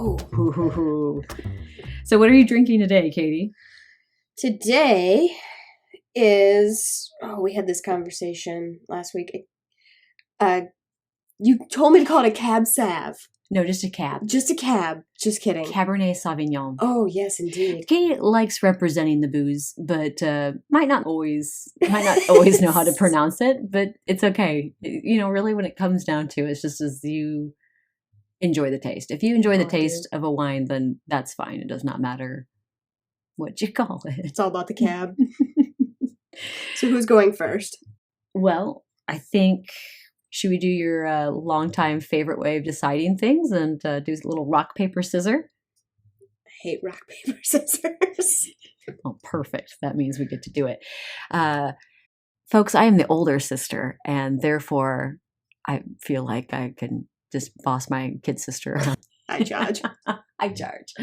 Oh. Ooh. So what are you drinking today, Katie? Today is... Oh, we had this conversation last week. You told me to call it a cab sav. No, just a cab. Just a cab. Just kidding. Cabernet Sauvignon. Oh, yes, indeed. Katie likes representing the booze, but might not always know how to pronounce it, but it's okay. You know, really when it comes down to it, it's just as you enjoy the taste. If you enjoy the taste of a wine, then that's fine. It does not matter what you call it. It's all about the cab. So who's going first? Well, I think... Should we do your longtime favorite way of deciding things and do a little rock, paper, scissors? I hate rock, paper, scissors. Oh, perfect. That means we get to do it. Folks, I am the older sister, and therefore I feel like I can just boss my kid sister around. I judge. I charge.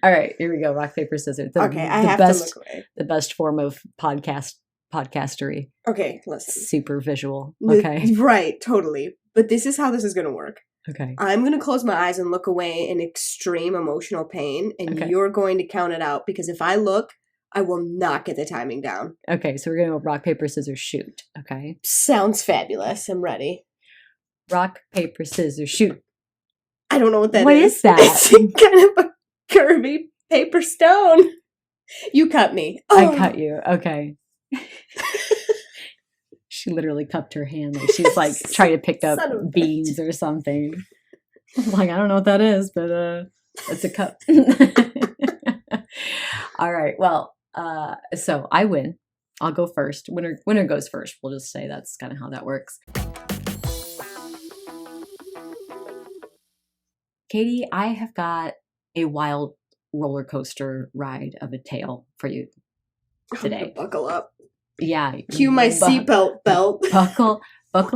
All right, here we go. Rock, paper, scissors. Okay, I have to look away. The best form of podcastery. Okay, listen. Super visual. Okay. Right, totally. But this is how this is going to work. Okay. I'm going to close my eyes and look away in extreme emotional pain, and you're going to count it out, because if I look, I will not get the timing down. Okay, so we're going to go rock, paper, scissors, shoot. Okay. Sounds fabulous. I'm ready. Rock, paper, scissors, shoot. I don't know what that is. What is that? It's kind of a curvy paper stone. You cut me. Oh. I cut you. Okay. She literally cupped her hand like she's like trying to pick up beans or something. I'm like, I don't know what that is, but it's a cup. All right. Well, so I win. I'll go first. Winner goes first. We'll just say that's kind of how that works. Katie, I have got a wild roller coaster ride of a tale for you today. Buckle up. Yeah. Cue my seatbelt belt. Buckle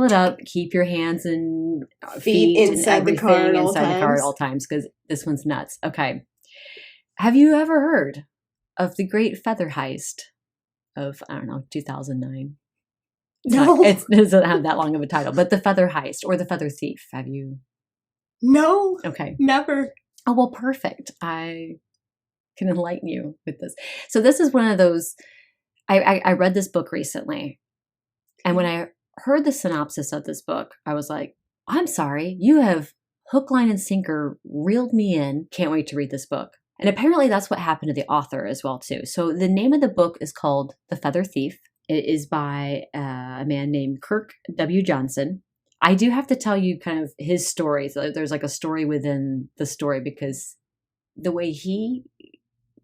it up. Keep your hands and feet inside the car at all times, because this one's nuts. Okay. Have you ever heard of the Great Feather Heist of, 2009? No. It doesn't have that long of a title, but the Feather Heist or the Feather Thief. Have you? No. Okay. Never. Oh, well, perfect. I can enlighten you with this. So this is one of those... I read this book recently, and when I heard the synopsis of this book, I was like, I'm sorry, you have hook, line, and sinker reeled me in. Can't wait to read this book. And apparently that's what happened to the author as well, too. So the name of the book is called The Feather Thief. It is by a man named Kirk W. Johnson. I do have to tell you kind of his story. So there's like a story within the story, because the way he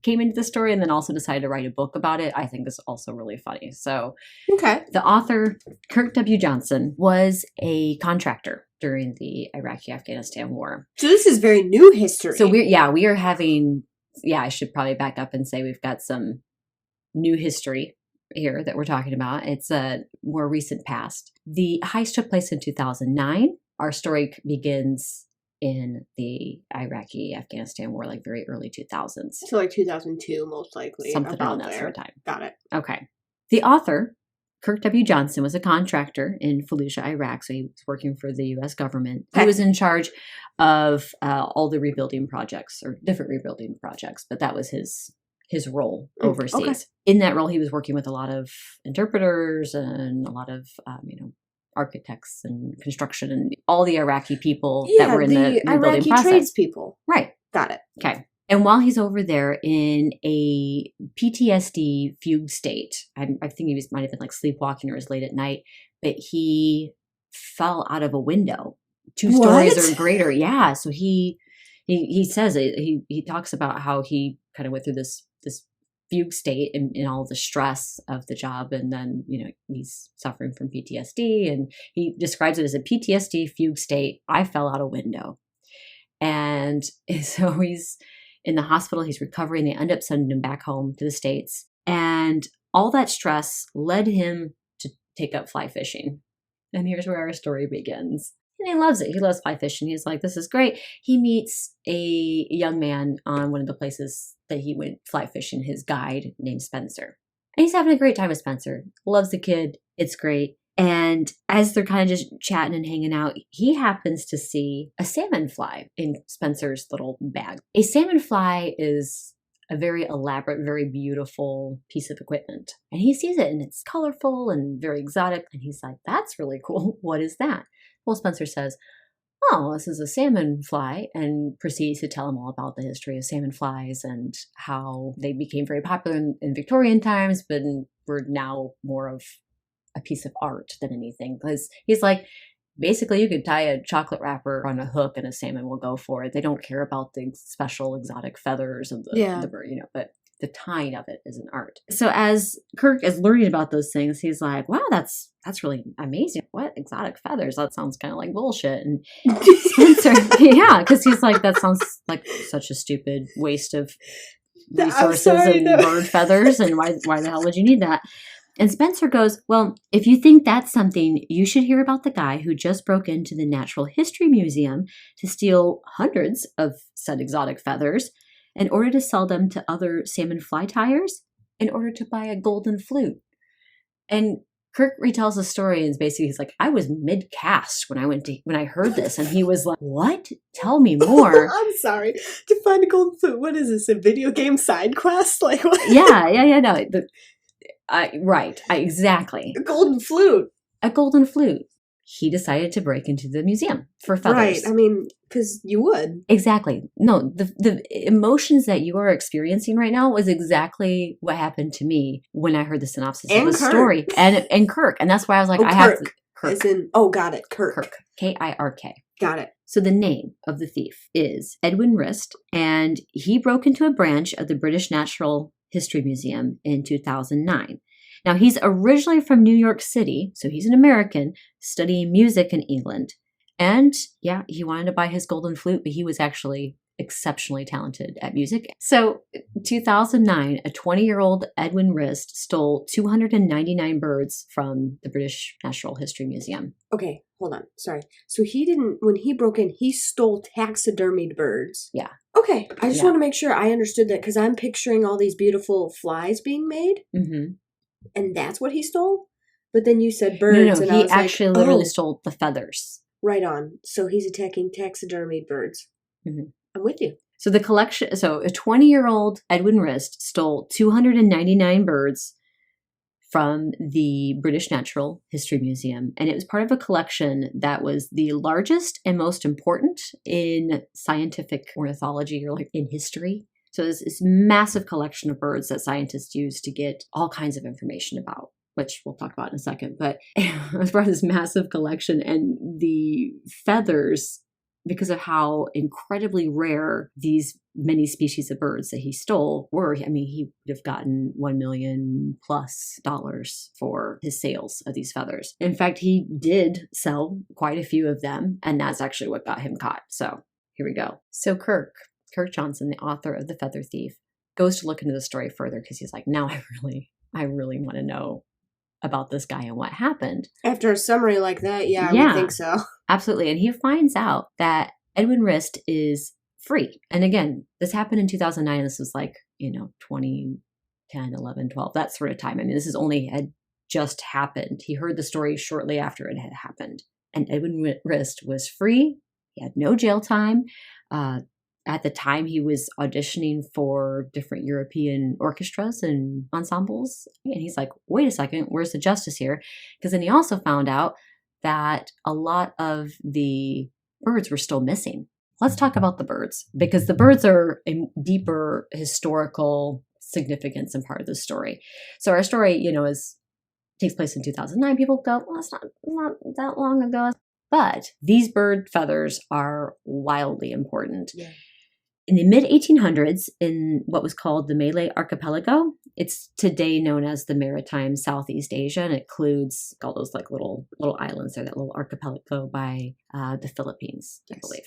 came into the story and then also decided to write a book about it, I think is also really funny. So okay. The author, Kirk W. Johnson, was a contractor during the Iraqi-Afghanistan war. So this is very new history. So we are having, I should probably back up and say we've got some new history here that we're talking about. It's a more recent past. The heist took place in 2009. Our story begins in the Iraqi-Afghanistan war, like very early 2000s. So like 2002, most likely. Something around that sort of time. Got it. Okay. The author, Kirk W. Johnson, was a contractor in Fallujah, Iraq. So he was working for the U.S. government. Okay. He was in charge of all the rebuilding projects, or different rebuilding projects, but that was his role overseas. Okay. In that role, he was working with a lot of interpreters and a lot of, architects and construction and all the Iraqi people that were in the rebuilding process. Tradespeople. Right. Got it. Okay. And while he's over there in a PTSD fugue state, I think he might have been like sleepwalking or it was late at night, but he fell out of a window 2 stories or greater. Yeah. So he says it. He talks about how he kind of went through this fugue state in all the stress of the job, and then he's suffering from PTSD, and he describes it as a PTSD fugue state. I fell out a window, and so he's in the hospital. He's recovering. They end up sending him back home to the States, and all that stress led him to take up fly fishing. And here's where our story begins. And he loves it. He loves fly fishing. He's like, this is great. He meets a young man on one of the places that he went fly fishing, his guide named Spencer. And he's having a great time with Spencer. Loves the kid. It's great. And as they're kind of just chatting and hanging out, he happens to see a salmon fly in Spencer's little bag. A salmon fly is a very elaborate, very beautiful piece of equipment. And he sees it and it's colorful and very exotic. And he's like, that's really cool. What is that? Well, Spencer says, oh, this is a salmon fly, and proceeds to tell him all about the history of salmon flies and how they became very popular in Victorian times, but were now more of a piece of art than anything. Because he's like, basically, you could tie a chocolate wrapper on a hook and a salmon will go for it. They don't care about the special exotic feathers of the bird, but the tying of it is an art. So as Kirk is learning about those things, he's like, wow, that's really amazing. What exotic feathers? That sounds kind of like bullshit. And Spencer, because he's like, that sounds like such a stupid waste of resources bird feathers. And why the hell would you need that? And Spencer goes, well, if you think that's something, you should hear about the guy who just broke into the Natural History Museum to steal hundreds of said exotic feathers in order to sell them to other salmon fly tyers in order to buy a golden flute. And Kirk retells the story and basically he's like, I was mid-cast when I heard this. And he was like, what? Tell me more. I'm sorry. To find a golden flute, what is this, a video game side quest? Like what? Yeah, no. Right, exactly. A golden flute. A golden flute. He decided to break into the museum for feathers. Right, I mean, because you would. Exactly. No, the emotions that you are experiencing right now was exactly what happened to me when I heard the synopsis of the story. And Kirk. And that's why I was like, have to. Kirk. As in, got it, Kirk. Kirk. K-I-R-K. Got it. So the name of the thief is Edwin Rist, and he broke into a branch of the British Natural History Museum in 2009. Now, he's originally from New York City, so he's an American studying music in England. And yeah, he wanted to buy his golden flute, but he was actually exceptionally talented at music. So 2009, a 20-year-old Edwin Rist stole 299 birds from the British Natural History Museum. Okay, hold on. Sorry. So when he broke in, he stole taxidermied birds. Yeah. Okay. I just want to make sure I understood that because I'm picturing all these beautiful flies being made. Mm-hmm. And that's what he stole? But then you said birds. No, and he I was actually literally stole the feathers. Right on. So he's attacking taxidermied birds. Mm-hmm. I'm with you. So a 20-year-old Edwin Rist stole 299 birds from the British Natural History Museum. And it was part of a collection that was the largest and most important in scientific ornithology or like in history. So there's this massive collection of birds that scientists use to get all kinds of information about, which we'll talk about in a second. But it was part of this massive collection, and the feathers, because of how incredibly rare these many species of birds that he stole were, I mean, he would have gotten $1 million plus for his sales of these feathers. In fact, he did sell quite a few of them, and that's actually what got him caught. So here we go. So Kirk Johnson, the author of The Feather Thief, goes to look into the story further because he's like, now I really want to know about this guy and what happened. After a summary like that, I would think so. Absolutely. And he finds out that Edwin Rist is free. And again, this happened in 2009. This was like, 2010, 11, 12, that sort of time. I mean, this had just happened. He heard the story shortly after it had happened. And Edwin Rist was free. He had no jail time. At the time, he was auditioning for different European orchestras and ensembles. And he's like, wait a second, where's the justice here? Because then he also found out that a lot of the birds were still missing. Let's talk about the birds, because the birds are a deeper historical significance and part of the story. So our story, takes place in 2009. People go, well, it's not that long ago. But these bird feathers are wildly important. Yeah. In the mid-1800s, in what was called the Malay Archipelago, it's today known as the Maritime Southeast Asia, and it includes all those like little islands there, that little archipelago by the Philippines, I believe.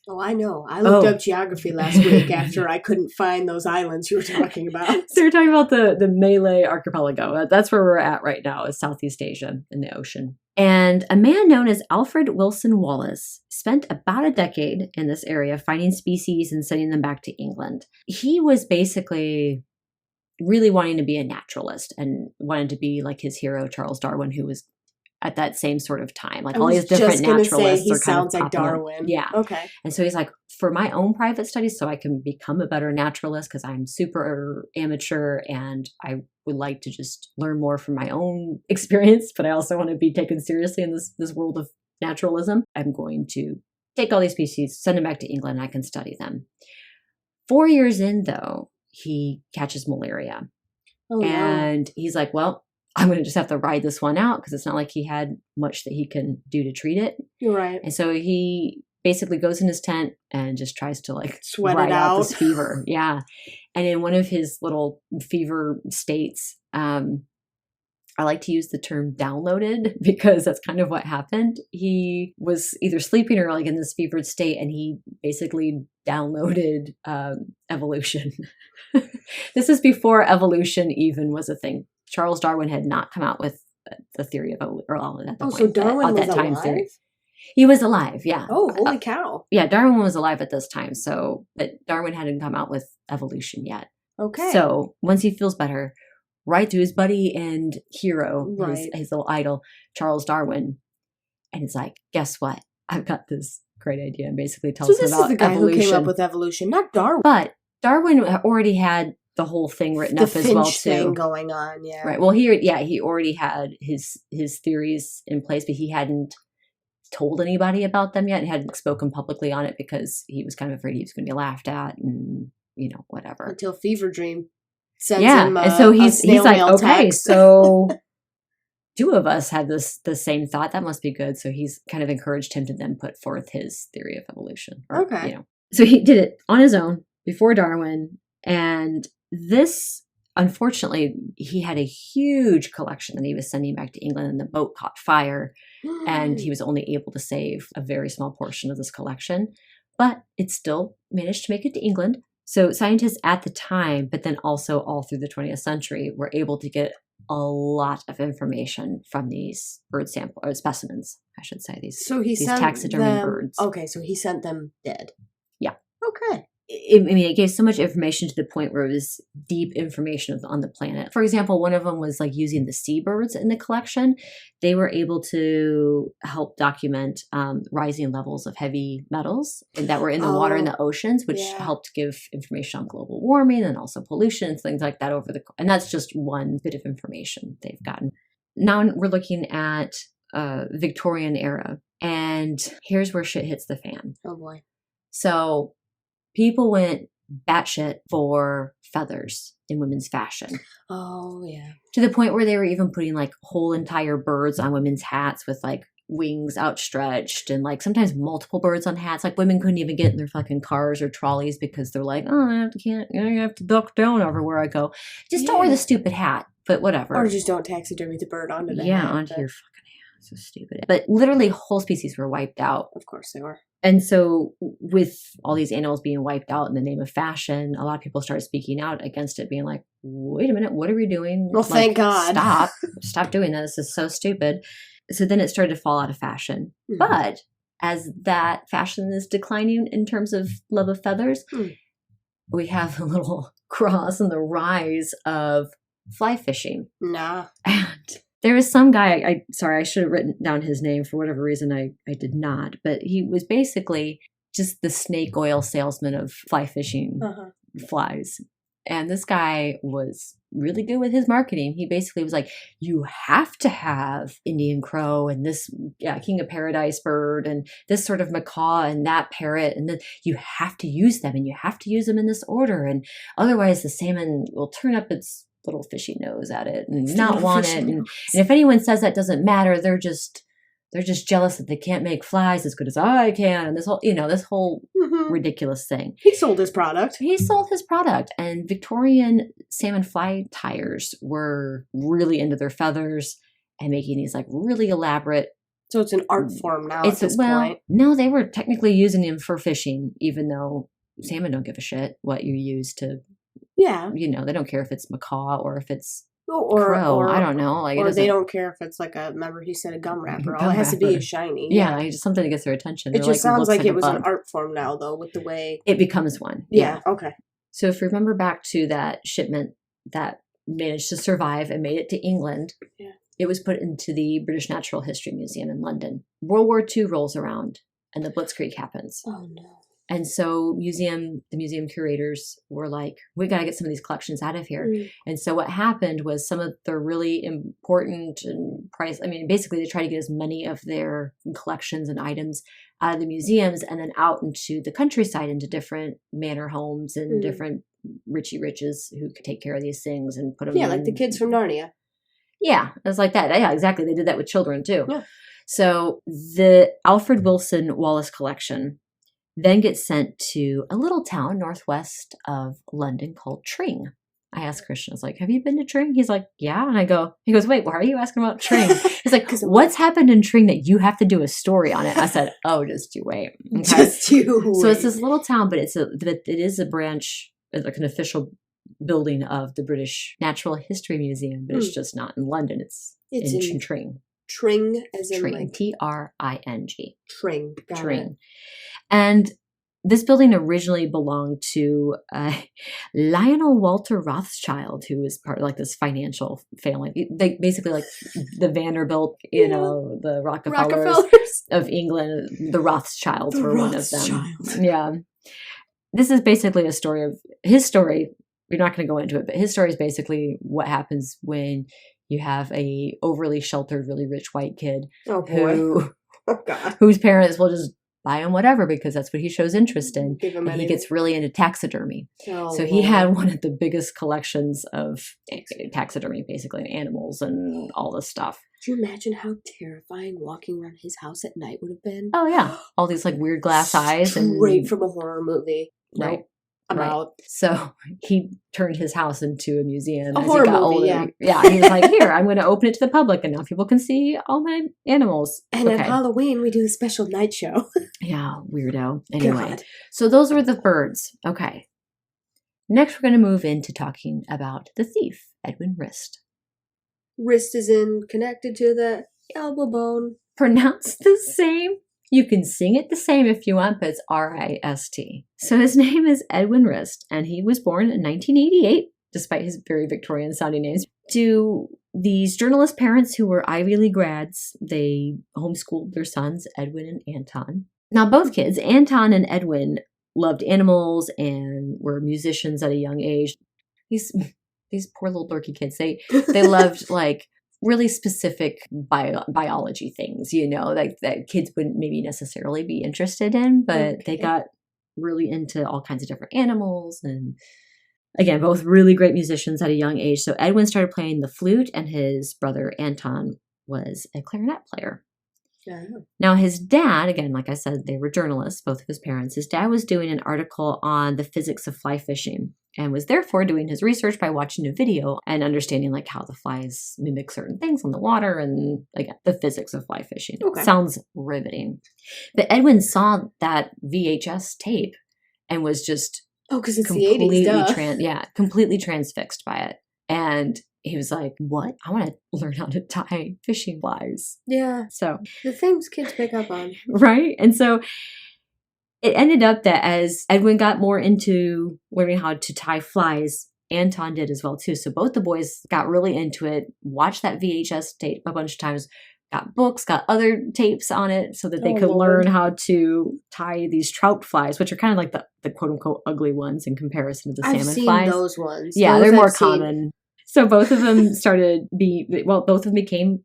Oh, I know. I looked up geography last week after I couldn't find those islands you were talking about. So we're talking about the Malay Archipelago. That's where we're at right now, is Southeast Asia in the ocean. And a man known as Alfred Wilson Wallace spent about a decade in this area finding species and sending them back to England. He was basically really wanting to be a naturalist and wanted to be like his hero, Charles Darwin, who was at that same sort of time. Like I all was these different just gonna say, naturalists he are kind of sounds like popping up. Darwin. Yeah. Okay. And so he's like, for my own private studies, so I can become a better naturalist, because I'm super amateur and I would like to just learn more from my own experience, but I also want to be taken seriously in this world of naturalism. I'm going to take all these species, send them back to England, and I can study them. 4 years in, though, he catches malaria. Oh, and he's like, well, I'm going to just have to ride this one out, because it's not like he had much that he can do to treat it. You're right. And so he basically goes in his tent and just tries to like sweat ride it out out. this fever. Yeah. And in one of his little fever states, I like to use the term downloaded, because that's kind of what happened. He was either sleeping or like in this fevered state, and he basically downloaded evolution. This is before evolution even was a thing. Charles Darwin had not come out with the theory of evolution. So Darwin was alive? He was alive, yeah. Oh, holy cow. Yeah, Darwin was alive at this time, but Darwin hadn't come out with evolution yet. Okay. So once he feels better, right to his buddy and hero, Right. his little idol, Charles Darwin. And it's like, guess what? I've got this great idea, and basically tells him about is the guy evolution. who came up with evolution, not Darwin. But Darwin already had the whole thing written up as well too. Thing going on, yeah. Right. Well, he already had his theories in place, but he hadn't told anybody about them yet, and hadn't spoken publicly on it because he was kind of afraid he was going to be laughed at, and whatever. Until Fever Dream sends him and so he's like, okay, text. so 2 of us had the same thought. That must be good. So he's kind of encouraged him to then put forth his theory of evolution. Okay. So he did it on his own before Darwin, and this, unfortunately, he had a huge collection that he was sending back to England, and the boat caught fire, and he was only able to save a very small portion of this collection, but it still managed to make it to England. So scientists at the time, but then also all through the 20th century, were able to get a lot of information from these bird sample or specimens, I should say. These taxidermy birds. Okay, so he sent them dead. Yeah. Okay. It gave so much information to the point where it was deep information on the planet. For example, one of them was like using the seabirds in the collection. They were able to help document rising levels of heavy metals that were in the water in the oceans, which helped give information on global warming and also pollution and things like that and that's just one bit of information they've gotten. Now we're looking at Victorian era, and here's where shit hits the fan. Oh boy. So people went batshit for feathers in women's fashion. Oh, yeah. To the point where they were even putting like whole entire birds on women's hats with like wings outstretched, and like sometimes multiple birds on hats. Like women couldn't even get in their fucking cars or trolleys because they're like, oh, I have to duck down everywhere I go. Just don't wear the stupid hat, but whatever. Or just don't taxidermy the bird onto the hat. Yeah, onto your fucking hat. So stupid. But literally whole species were wiped out. Of course they were. And so with all these animals being wiped out in the name of fashion, a lot of people started speaking out against it, being like, wait a minute, what are we doing? Well, thank God. Stop doing that. This is so stupid. So then it started to fall out of fashion. Mm. But as that fashion is declining in terms of love of feathers, we have a little cross and the rise of fly fishing. Nah. And there is some guy, I should have written down his name. For whatever reason, I did not. But he was basically just the snake oil salesman of fly fishing flies. And this guy was really good with his marketing. He basically was like, you have to have Indian crow and this king of paradise bird and this sort of macaw and that parrot. And then you have to use them, and you have to use them in this order. And otherwise the salmon will turn up its little fishy nose at it and not want it. And if anyone says that doesn't matter, they're just jealous that they can't make flies as good as I can. And this whole ridiculous thing. He sold his product. And Victorian salmon fly tyers were really into their feathers and making these like really elaborate. So it's an art form now at this point. No, they were technically using them for fishing, even though salmon don't give a shit what you use to. Yeah. They don't care if it's macaw or if it's crow. I don't know. Or they don't care if it's like remember he said a gum wrapper. All it has to be is shiny. Yeah, just something that gets their attention. It just sounds like it was an art form now, though, with the way. It becomes one. Yeah, okay. So if you remember back to that shipment that managed to survive and made it to England, it was put into the British Natural History Museum in London. World War II rolls around and the Blitzkrieg happens. Oh, no. And so the museum curators were like, we got to get some of these collections out of here. And so what happened was some of the really important and basically they tried to get as many of their collections and items out of the museums and then out into the countryside, into different manor homes and different Richie Riches who could take care of these things and put them like the kids from Narnia. Yeah, it was like that. Yeah, exactly. They did that with children too. Yeah. So the Alfred Wilson Wallace collection then gets sent to a little town northwest of London called Tring. I asked Christian, I was like, have you been to Tring? He's like, yeah. And he goes, wait, why are you asking about Tring? He's like, what's happened in Tring that you have to do a story on it? I said, oh, just you wait. Okay. Just you wait. So it's this little town, but it is a branch, like an official building of the British Natural History Museum, but it's just not in London. It's in Tring. Tring as in Tring, like T-R-I-N-G. Tring. Got Tring. it. And this building originally belonged to Lionel Walter Rothschild, who was part of like this financial family. They basically like the Vanderbilt, the Rockefellers of England. The Rothschilds were one of them. Yeah. This is basically a story of his story. We're not going to go into it, but his story is basically what happens when you have a overly sheltered, really rich white kid whose parents will just buy him whatever because that's what he shows interest in. And he gets really into taxidermy. So he had one of the biggest collections of taxidermy, basically animals and all this stuff. Do you imagine how terrifying walking around his house at night would have been? Oh yeah, all these like weird glass eyes and straight from a horror movie. Right. I'm out. So he turned his house into a museum as he got older. Yeah, he was like, here, I'm going to open it to the public and now people can see all my animals. And at Halloween, we do a special night show. Yeah, weirdo. Anyway, so those were the birds. Okay. Next, we're going to move into talking about the thief, Edwin Rist. Wrist is connected to the elbow bone. Pronounced the same. You can sing it the same if you want, but it's R-I-S-T. So his name is Edwin Rist, and he was born in 1988, despite his very Victorian-sounding names, to these journalist parents who were Ivy League grads. They homeschooled their sons, Edwin and Anton. Now, both kids, Anton and Edwin, loved animals and were musicians at a young age. These poor little dorky kids, they loved like really specific biology things, like that kids wouldn't maybe necessarily be interested in, but they got really into all kinds of different animals. And again, both really great musicians at a young age. So Edwin started playing the flute and his brother Anton was a clarinet player. Yeah. Now his dad, again, like I said, they were journalists, both of his parents. His dad was doing an article on the physics of fly fishing and was therefore doing his research by watching a video and understanding like how the flies mimic certain things on the water and again, the physics of fly fishing. Okay. Sounds riveting. But Edwin saw that VHS tape and was just because it's the 80s, completely transfixed by it. And he was like, what? I want to learn how to tie fishing flies. Yeah. So the things kids pick up on. Right. And so it ended up that as Edwin got more into learning how to tie flies, Anton did as well too. So both the boys got really into it, watched that VHS tape a bunch of times, got books, got other tapes on it so that they could learn how to tie these trout flies, which are kind of like the quote unquote ugly ones in comparison to the salmon flies. I've seen those ones. Yeah, they're more common. So both of them both of them became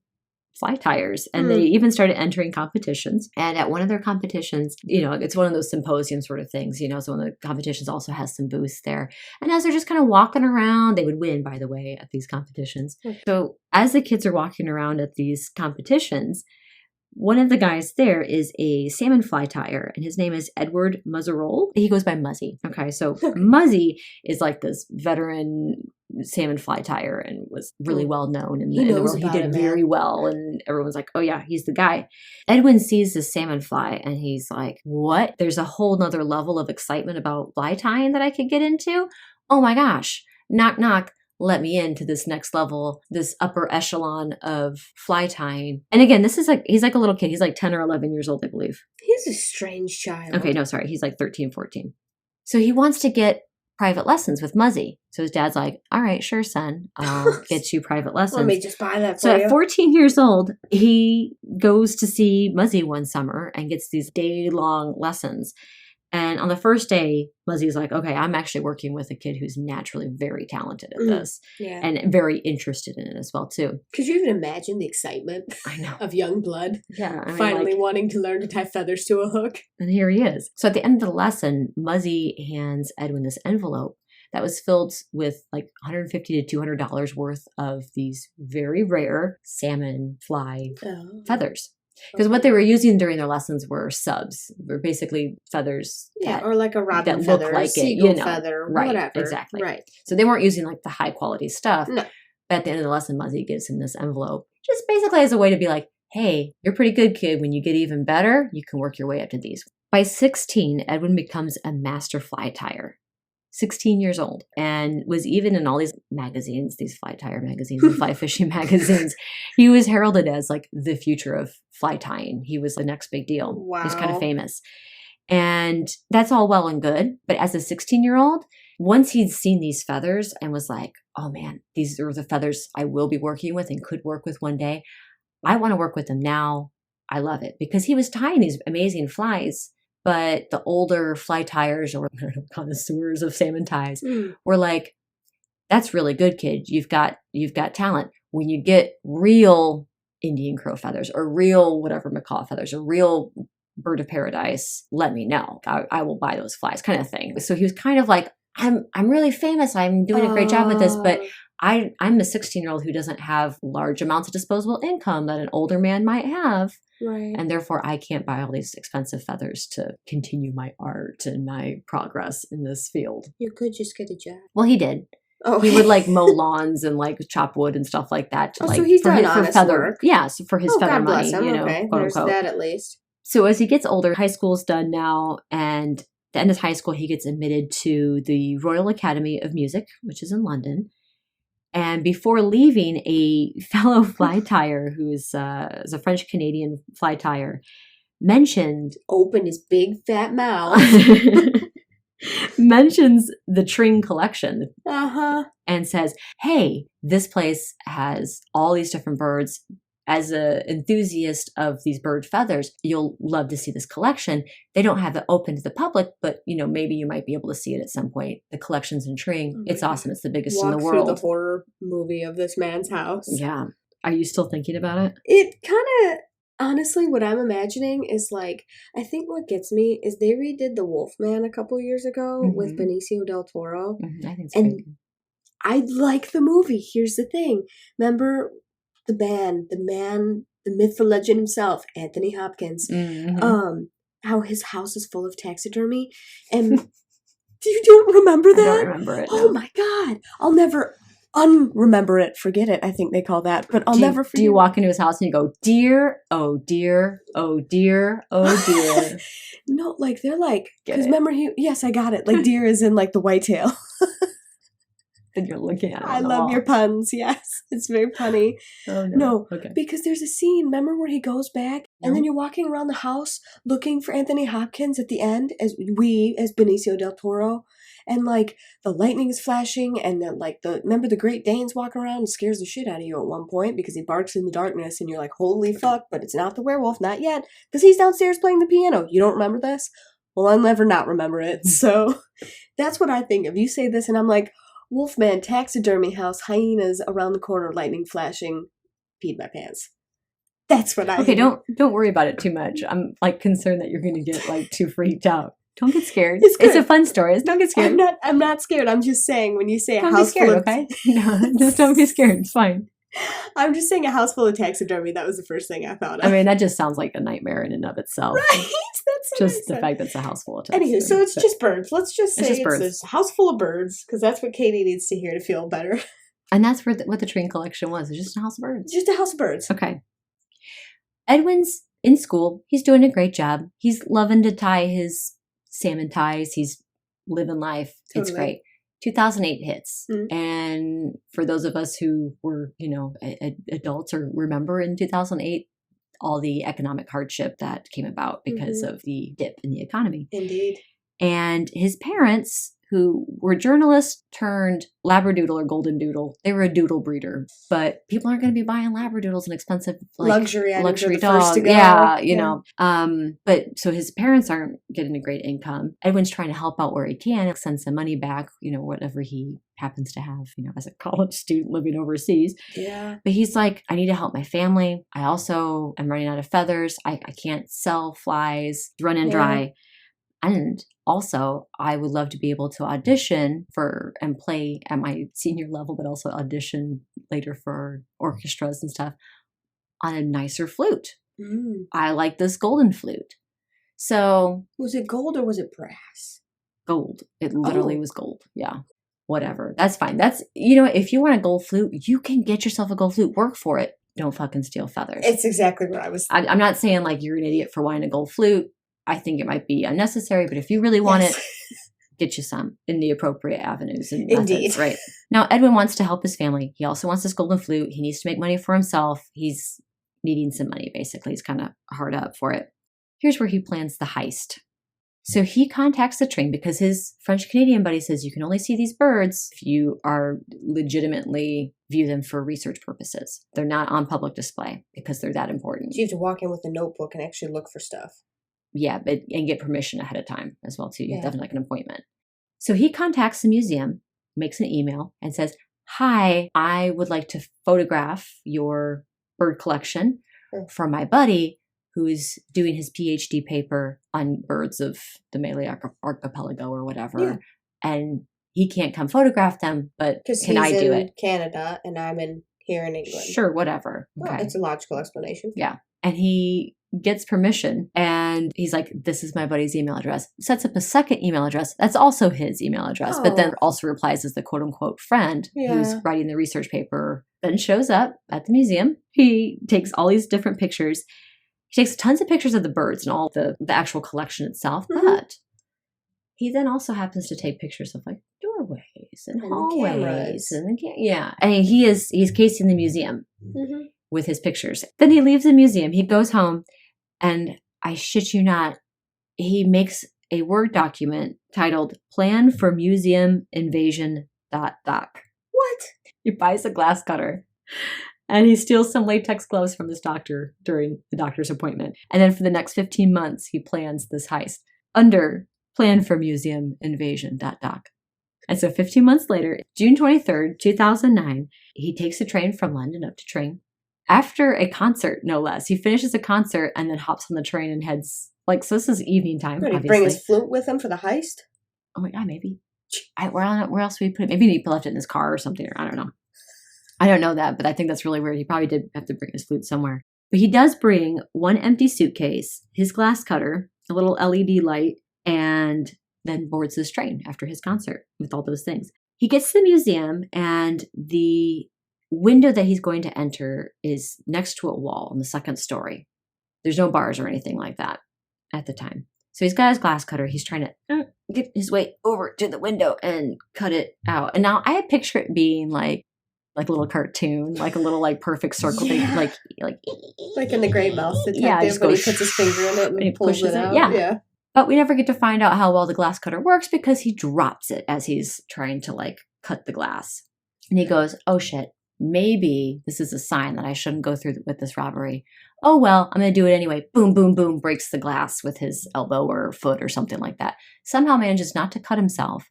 fly tyers and they even started entering competitions. And at one of their competitions, it's one of those symposium sort of things, so one of the competitions also has some booths there. And as they're just kind of walking around, they would win, by the way, at these competitions. So as the kids are walking around at these competitions, one of the guys there is a salmon fly tyer, and his name is Edward Muzzerole. He goes by Muzzy. Okay, so Muzzy is like this veteran salmon fly tyer and was really well known in the world. He did very well, and everyone's like, oh yeah, he's the guy. Edwin sees this salmon fly, and he's like, what? There's a whole nother level of excitement about fly tying that I could get into? Oh my gosh, knock, knock. Let me into this next level, this upper echelon of fly tying. And again, he's like a little kid. He's like 10 or 11 years old, I believe. He's a strange child. Okay, no, sorry. He's like 13, 14. So he wants to get private lessons with Muzzy. So his dad's like, all right, sure, son, I'll get you private lessons. Let me just buy that for so you. At 14 years old, he goes to see Muzzy one summer and gets these day-long lessons. And on the first day, Muzzy's like, okay, I'm actually working with a kid who's naturally very talented at this and very interested in it as well, too. Could you even imagine the excitement I know. of young blood? Yeah. Finally wanting to learn to tie feathers to a hook. And here he is. So at the end of the lesson, Muzzy hands Edwin this envelope that was filled with like $150 to $200 worth of these very rare salmon fly feathers. Because what they were using during their lessons were subs. They're basically feathers. Or like a robin feather, like seagull feather, whatever. Exactly. Right. So they weren't using like the high quality stuff. No. But at the end of the lesson, Muzzy gives him this envelope, just basically as a way to be like, hey, you're pretty good, kid. When you get even better, you can work your way up to these. By 16, Edwin becomes a master fly tyer. 16 years old, and was even in all these magazines, these fly tyer magazines and fly fishing magazines. He was heralded as like the future of fly tying. He was the next big deal. Wow. He's kind of famous. And that's all well and good. But as a 16-year-old, once he'd seen these feathers and was like, oh man, these are the feathers I will be working with and could work with one day. I want to work with them now. I love it. Because he was tying these amazing flies. But the older fly tyers or connoisseurs of salmon ties were like, that's really good, kid. You've got talent. When you get real Indian crow feathers or real whatever macaw feathers or real bird of paradise, let me know. I will buy those flies, kind of thing. So he was kind of like, I'm really famous. I'm doing a great job with this, but I'm a 16-year-old who doesn't have large amounts of disposable income that an older man might have. Right. And therefore, I can't buy all these expensive feathers to continue my art and my progress in this field. You could just get a job. Well, he did. Oh. He would like mow lawns and like chop wood and stuff like that. To, so he's done honest feather work. Yeah, so for his feather God bless money, him. you know, okay. quote There's unquote. that at least. So as he gets older, high school's done now, and at the end of high school, he gets admitted to the Royal Academy of Music, which is in London. And before leaving, a fellow fly tyer who is a French-Canadian fly tyer mentioned... Opened his big fat mouth. mentions the Tring collection. And says, hey, this place has all these different birds. As an enthusiast of these bird feathers, you'll love to see this collection. They don't have it open to the public, but maybe you might be able to see it at some point. The collection's in Tring. It's awesome. It's the biggest in the world. Through the horror movie of this man's house. Yeah. Are you still thinking about it? It kind of, honestly, what I'm imagining is like, I think what gets me is they redid The Wolfman a couple years ago with Benicio del Toro. I think so. And I like the movie. Here's the thing. Remember the band, the man, the myth, the legend himself, Anthony Hopkins, how his house is full of taxidermy. And you don't remember that? I don't remember it. Oh my God. I'll never unremember it. Forget it, I think they call that. But I'll never forget. Do you walk into his house and you go, dear, oh dear, oh dear, oh dear? No, like they're like, because remember yes, I got it. Like deer is in like the whitetail. And you're looking at it. I love your puns. Yes. It's very funny. Oh, no. Okay. Because there's a scene, remember where he goes back and then you're walking around the house looking for Anthony Hopkins at the end as Benicio del Toro. And like the lightning is flashing and then like remember the Great Dane's walking around and scares the shit out of you at one point because he barks in the darkness and you're like, holy fuck, but it's not the werewolf, not yet. Because he's downstairs playing the piano. You don't remember this? Well, I'll never not remember it. So that's what I think of. You say this and I'm like, Wolfman, taxidermy house, hyenas around the corner, lightning flashing, peed my pants. That's what I Okay, don't worry about it too much. I'm like concerned that you're going to get like too freaked out. Don't get scared. It's a fun story. Don't get scared. I'm not scared. I'm just saying when you say don't be scared, okay? No, just don't be scared. It's fine. I'm just saying a house full of taxidermy. That was the first thing I thought of. I mean, that just sounds like a nightmare in and of itself. Right? That's just the fact that it's a house full of taxidermy. Anywho, so it's just birds. Let's just say it's a house full of birds because that's what Katie needs to hear to feel better. And that's what the Tring collection was. It's just a house of birds. Just a house of birds. Okay. Edwin's in school. He's doing a great job. He's loving to tie his salmon ties. He's living life. Totally. It's great. 2008 hits. And for those of us who were, adults or remember in 2008, all the economic hardship that came about because of the dip in the economy. Indeed. And his parents, who were journalists turned labradoodle or golden doodle. They were a doodle breeder, but people aren't going to be buying labradoodles and expensive luxury dog. First to go. Yeah, you know. But so his parents aren't getting a great income. Edwin's trying to help out where he can, send some money back, whatever he happens to have, as a college student living overseas. Yeah. But he's like, I need to help my family. I also am running out of feathers. I can't sell flies, run and dry. And also, I would love to be able to audition for and play at my senior level, but also audition later for orchestras and stuff on a nicer flute. I like this golden flute. So. Was it gold or was it brass? Gold. It literally was gold. Yeah. Whatever. That's fine. That's, if you want a gold flute, you can get yourself a gold flute. Work for it. Don't fucking steal feathers. It's exactly what I was thinking. I'm not saying like you're an idiot for wanting a gold flute. I think it might be unnecessary, but if you really want it, get you some in the appropriate avenues and methods. Indeed. Right. Now, Edwin wants to help his family. He also wants this golden flute. He needs to make money for himself. He's needing some money, basically. He's kind of hard up for it. Here's where he plans the heist. So he contacts the train because his French-Canadian buddy says you can only see these birds if you are legitimately view them for research purposes. They're not on public display because they're that important. So you have to walk in with a notebook and actually look for stuff. Yeah, and get permission ahead of time as well, too. You have to have like an appointment. So he contacts the museum, makes an email, and says, hi, I would like to photograph your bird collection for my buddy who's doing his PhD paper on birds of the Malay Archipelago or whatever. Yeah. And he can't come photograph them, but can I do it? Canada and I'm here in England. Sure, whatever. Okay. It's a logical explanation. Yeah. And he gets permission and he's like, this is my buddy's email address. Sets up a second email address. That's also his email address, but then also replies as the quote unquote friend who's writing the research paper. Then shows up at the museum. He takes all these different pictures. He takes tons of pictures of the birds and all the actual collection itself, but he then also happens to take pictures of like doorways and hallways and he's casing the museum with his pictures. Then he leaves the museum. He goes home, and I shit you not, he makes a Word document titled "Plan for Museum Invasion Doc." What? He buys a glass cutter. And he steals some latex gloves from his doctor during the doctor's appointment. And then for the next 15 months, he plans this heist under Plan for Museum Invasion Doc. And so 15 months later, June 23rd, 2009, he takes a train from London up to Tring. After a concert, no less. He finishes a concert and then hops on the train and heads, so this is evening time, Did he bring his flute with him for the heist? Oh my God, maybe. Where else would he put it? Maybe he left it in his car or something, or I don't know. I don't know that, but I think that's really weird. He probably did have to bring his flute somewhere. But he does bring one empty suitcase, his glass cutter, a little LED light, and then boards his train after his concert with all those things. He gets to the museum, and the window that he's going to enter is next to a wall on the second story. There's no bars or anything like that at the time. So he's got his glass cutter. He's trying to get his way over to the window and cut it out. And now I picture it being like a little cartoon, like a little perfect circle thing, like in the Great Mouse Detective, when he puts his finger in it and he pulls it out. Yeah. But we never get to find out how well the glass cutter works because he drops it as he's trying to cut the glass. And he goes, oh shit, maybe this is a sign that I shouldn't go through with this robbery. Oh well, I'm going to do it anyway. Boom, boom, boom, breaks the glass with his elbow or foot or something like that. Somehow manages not to cut himself.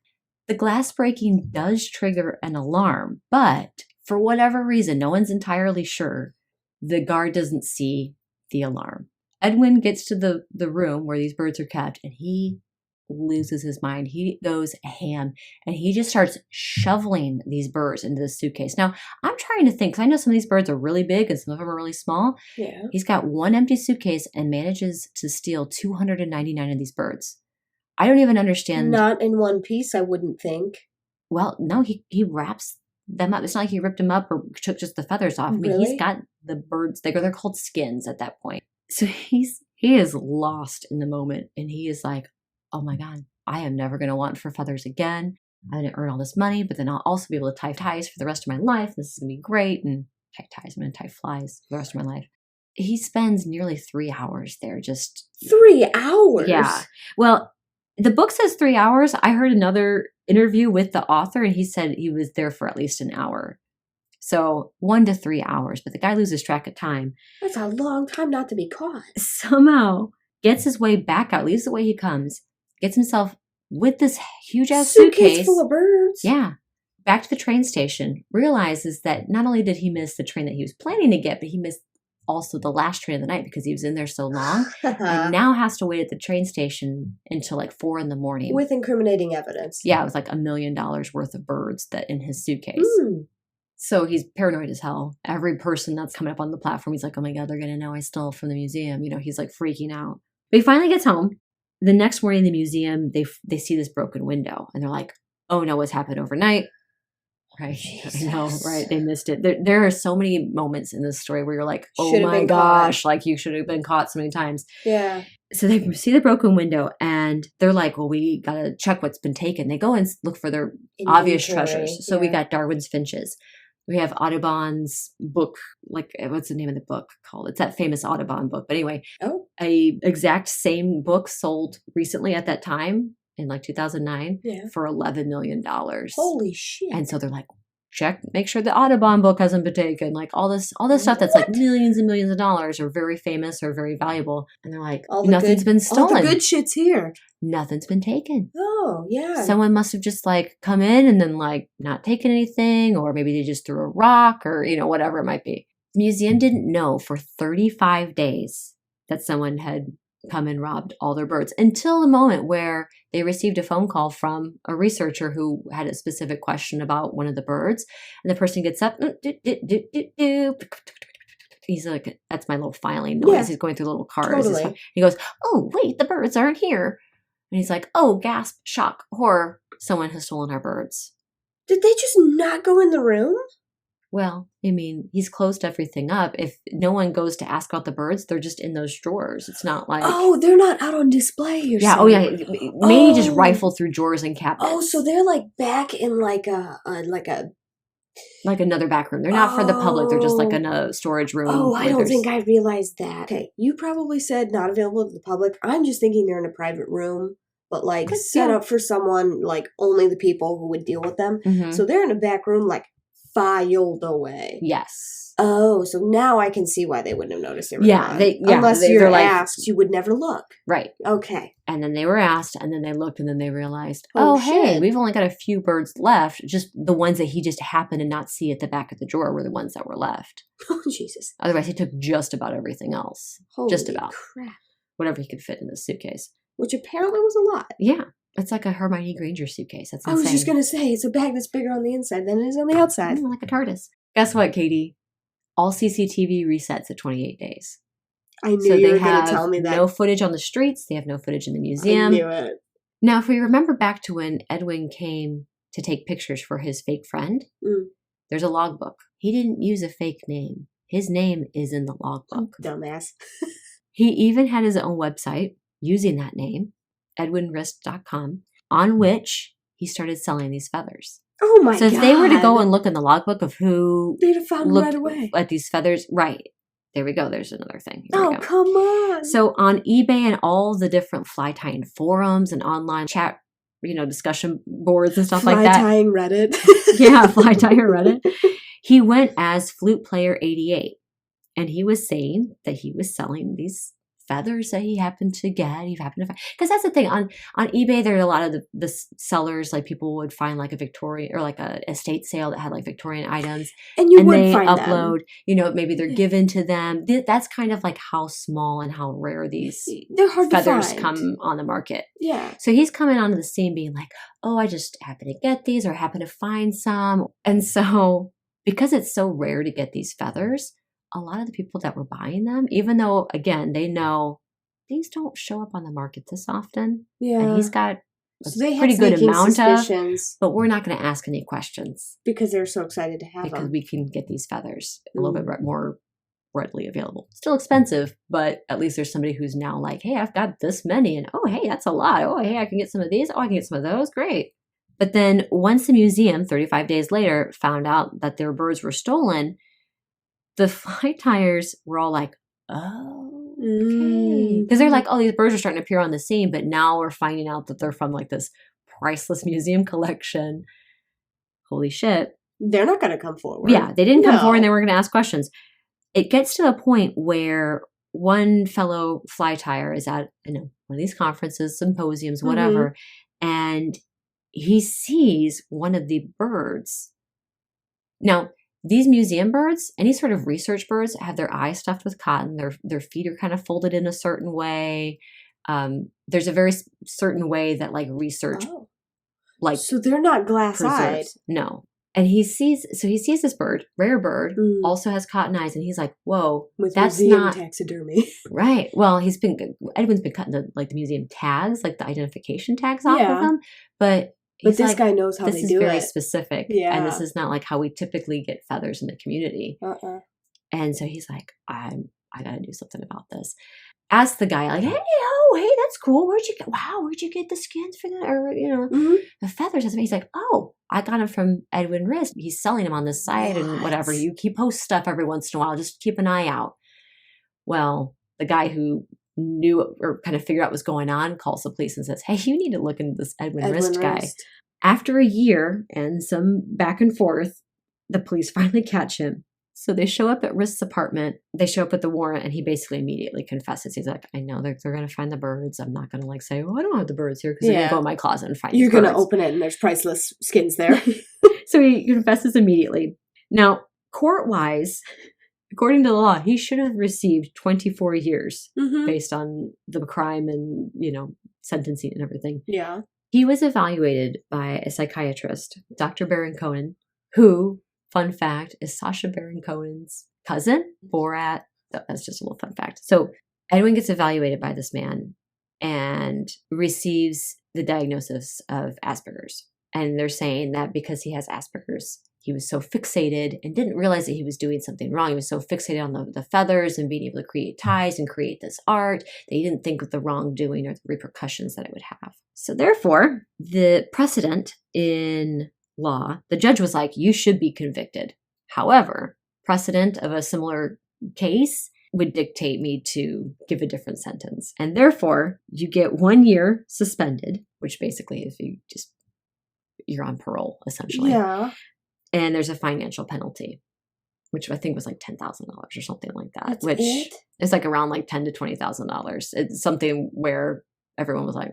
The glass breaking does trigger an alarm, but for whatever reason, no one's entirely sure, the guard doesn't see the alarm. Edwin gets to the room where these birds are kept, and he loses his mind. He goes ham, and he just starts shoveling these birds into the suitcase. Now, I'm trying to think, because I know some of these birds are really big and some of them are really small. Yeah. He's got one empty suitcase and manages to steal 299 of these birds. I don't even understand. Not in one piece, I wouldn't think. Well, no, he wraps them up. It's not like he ripped them up or took just the feathers off. I mean, really? He's got the birds. They're called skins at that point. So he is lost in the moment, and he is like, oh my God, I am never going to want for feathers again. I'm going to earn all this money, but then I'll also be able to tie ties for the rest of my life. This is going to be great. And tie ties, I'm going to tie flies for the rest of my life. He spends nearly 3 hours there. Just 3 hours? Yeah. Well, The book says 3 hours. I heard another interview with the author, and he said he was there for at least an hour. So 1 to 3 hours, but the guy loses track of time. That's a long time not to be caught. Somehow gets his way back out, leaves the way he comes, gets himself with this huge-ass suitcase full of birds. Yeah. Back to the train station, realizes that not only did he miss the train that he was planning to get, but he missed also the last train of the night because he was in there so long and now has to wait at the train station until like 4 a.m. with incriminating evidence. Yeah, it was like $1 million worth of birds that in his suitcase. So he's paranoid as hell. Every person that's coming up on the platform, he's like, oh my God, they're going to know I stole from the museum. He's like freaking out. But he finally gets home. The next morning in the museum, they see this broken window and they're like, oh no, what's happened overnight? Right. Jesus. I know, right? They missed it. There are so many moments in this story where you're like, oh my gosh, like you should have been caught so many times. Yeah. So they see the broken window and they're like, well, we got to check what's been taken. They go and look for their obvious treasures. So we got Darwin's finches. We have Audubon's book, like what's the name of the book called? It's that famous Audubon book. But anyway, a exact same book sold recently at that time in like 2009 for $11 million. Holy shit. And so they're like, make sure the Audubon book hasn't been taken. Like all this stuff that's like millions and millions of dollars or very famous or very valuable. And they're like, nothing's been stolen. All the good shit's here. Nothing's been taken. Oh, yeah. Someone must have just like come in and then like not taken anything, or maybe they just threw a rock or, whatever it might be. The museum didn't know for 35 days that someone had come and robbed all their birds until the moment where they received a phone call from a researcher who had a specific question about one of the birds. And the person gets up. He's like, that's my little filing noise. Yeah, he's going through little cars. Totally. He goes, oh, wait, the birds aren't here. And he's like, oh, gasp, shock, horror. Someone has stolen our birds. Did they just not go in the room? Well, I mean, he's closed everything up. If no one goes to ask about the birds, they're just in those drawers. It's not like... Oh, they're not out on display or something. Oh yeah. Maybe just rifle through drawers and cabinets. Oh, so they're like back in like another back room. They're not for the public. They're just like in a storage room. Oh, I don't think I realized that. Okay, you probably said not available to the public. I'm just thinking they're in a private room, but like set up for someone, like only the people who would deal with them. Mm-hmm. So they're in a back room, like filed away. Yes. Oh, so now I can see why they wouldn't have noticed they were gone. Unless you're asked, you would never look. Right. Okay. And then they were asked, and then they looked, and then they realized, hey, we've only got a few birds left. Just the ones that he just happened to not see at the back of the drawer were the ones that were left. Oh, Jesus. Otherwise, he took just about everything else. Holy just about. Crap. Whatever he could fit in the suitcase. Which apparently was a lot. Yeah. It's like a Hermione Granger suitcase. That's insane. I was just going to say, it's a bag that's bigger on the inside than it is on the outside. Like a TARDIS. Guess what, Katie? All CCTV resets at 28 days. I knew you were going to tell me that. No footage on the streets. They have no footage in the museum. I knew it. Now, if we remember back to when Edwin came to take pictures for his fake friend, there's a logbook. He didn't use a fake name. His name is in the logbook. Dumbass. He even had his own website using that name, edwinrisk.com, on which he started selling these feathers. Oh my God. So if they were to go and look in the logbook of who they'd have found right away at these feathers, right. There we go. There's another thing. Come on. So on eBay and all the different fly tying forums and online chat, discussion boards and stuff like that. Fly tying Reddit. Yeah, fly tying Reddit. He went as Flute Player 88. And he was saying that he was selling these feathers that he happened to get. He happened to find, because that's the thing on eBay. There are a lot of the sellers, like people would find like a Victorian or like a estate sale that had like Victorian items, and they find upload. Them. Maybe they're given to them. That's kind of like how small and how rare these feathers come on the market. Yeah. So he's coming onto the scene being like, "Oh, I just happen to get these, or happen to find some," and so because it's so rare to get these feathers, a lot of the people that were buying them, even though, again, they know these don't show up on the market this often. Yeah. And he's got a pretty good amount of, but we're not going to ask any questions. Because they're so excited to have them. Because we can get these feathers a little bit more readily available. Still expensive, but at least there's somebody who's now like, hey, I've got this many. And oh, hey, that's a lot. Oh, hey, I can get some of these. Oh, I can get some of those. Great. But then once the museum, 35 days later, found out that their birds were stolen, the fly tyers were all like, oh, okay. Because they're like, oh, these birds are starting to appear on the scene, but now we're finding out that they're from like this priceless museum collection. Holy shit. They're not going to come forward. Yeah, they didn't come forward and they were going to ask questions. It gets to a point where one fellow fly tyer is at one of these conferences, symposiums, whatever, and he sees one of the birds. Now, these museum birds, any sort of research birds, have their eyes stuffed with cotton. Their feet are kind of folded in a certain way. There's a very certain way that like research, so they're not glass-eyed. No. And he sees this bird, rare bird, also has cotton eyes, and he's like, "Whoa, with that's museum not taxidermy." Right. Well, Edwin's been cutting the museum tags, like the identification tags off of them, but this guy knows how they do it. This is very specific, yeah. And this is not like how we typically get feathers in the community. And so he's like, I got to do something about this. Ask the guy, like, hey, that's cool. Where'd you get the skins for that? Or, the feathers. And he's like, oh, I got them from Edwin Rist. He's selling them on this site and whatever. He posts stuff every once in a while. Just keep an eye out. Well, the guy who knew or kind of figured out what was going on calls the police and says, hey, you need to look into this Edwin Rist guy. After a year and some back and forth, the police finally catch him. So they show up at Rist's apartment. They show up with the warrant, and he basically immediately confesses. He's like, I know they're going to find the birds. I'm not going to like say, oh, I don't have the birds here because they're going to go in my closet and find You're going to open it and there's priceless skins there. So he confesses immediately. Now, court-wise, according to the law, he should have received 24 years based on the crime and, sentencing and everything. Yeah. He was evaluated by a psychiatrist, Dr. Baron Cohen, who, fun fact, is Sacha Baron Cohen's cousin, Borat. That's just a little fun fact. So Edwin gets evaluated by this man and receives the diagnosis of Asperger's. And they're saying that because he has Asperger's, he was so fixated and didn't realize that he was doing something wrong. He was so fixated on the feathers and being able to create ties and create this art that he didn't think of the wrongdoing or the repercussions that it would have. So therefore, the precedent in law, the judge was like, you should be convicted. However, precedent of a similar case would dictate me to give a different sentence. And therefore, you get 1 year suspended, which basically is you're on parole, essentially. Yeah. And there's a financial penalty, which I think was like $10,000 or something like that. That's which it? is like around like $10,000 to $20,000. It's something where everyone was like,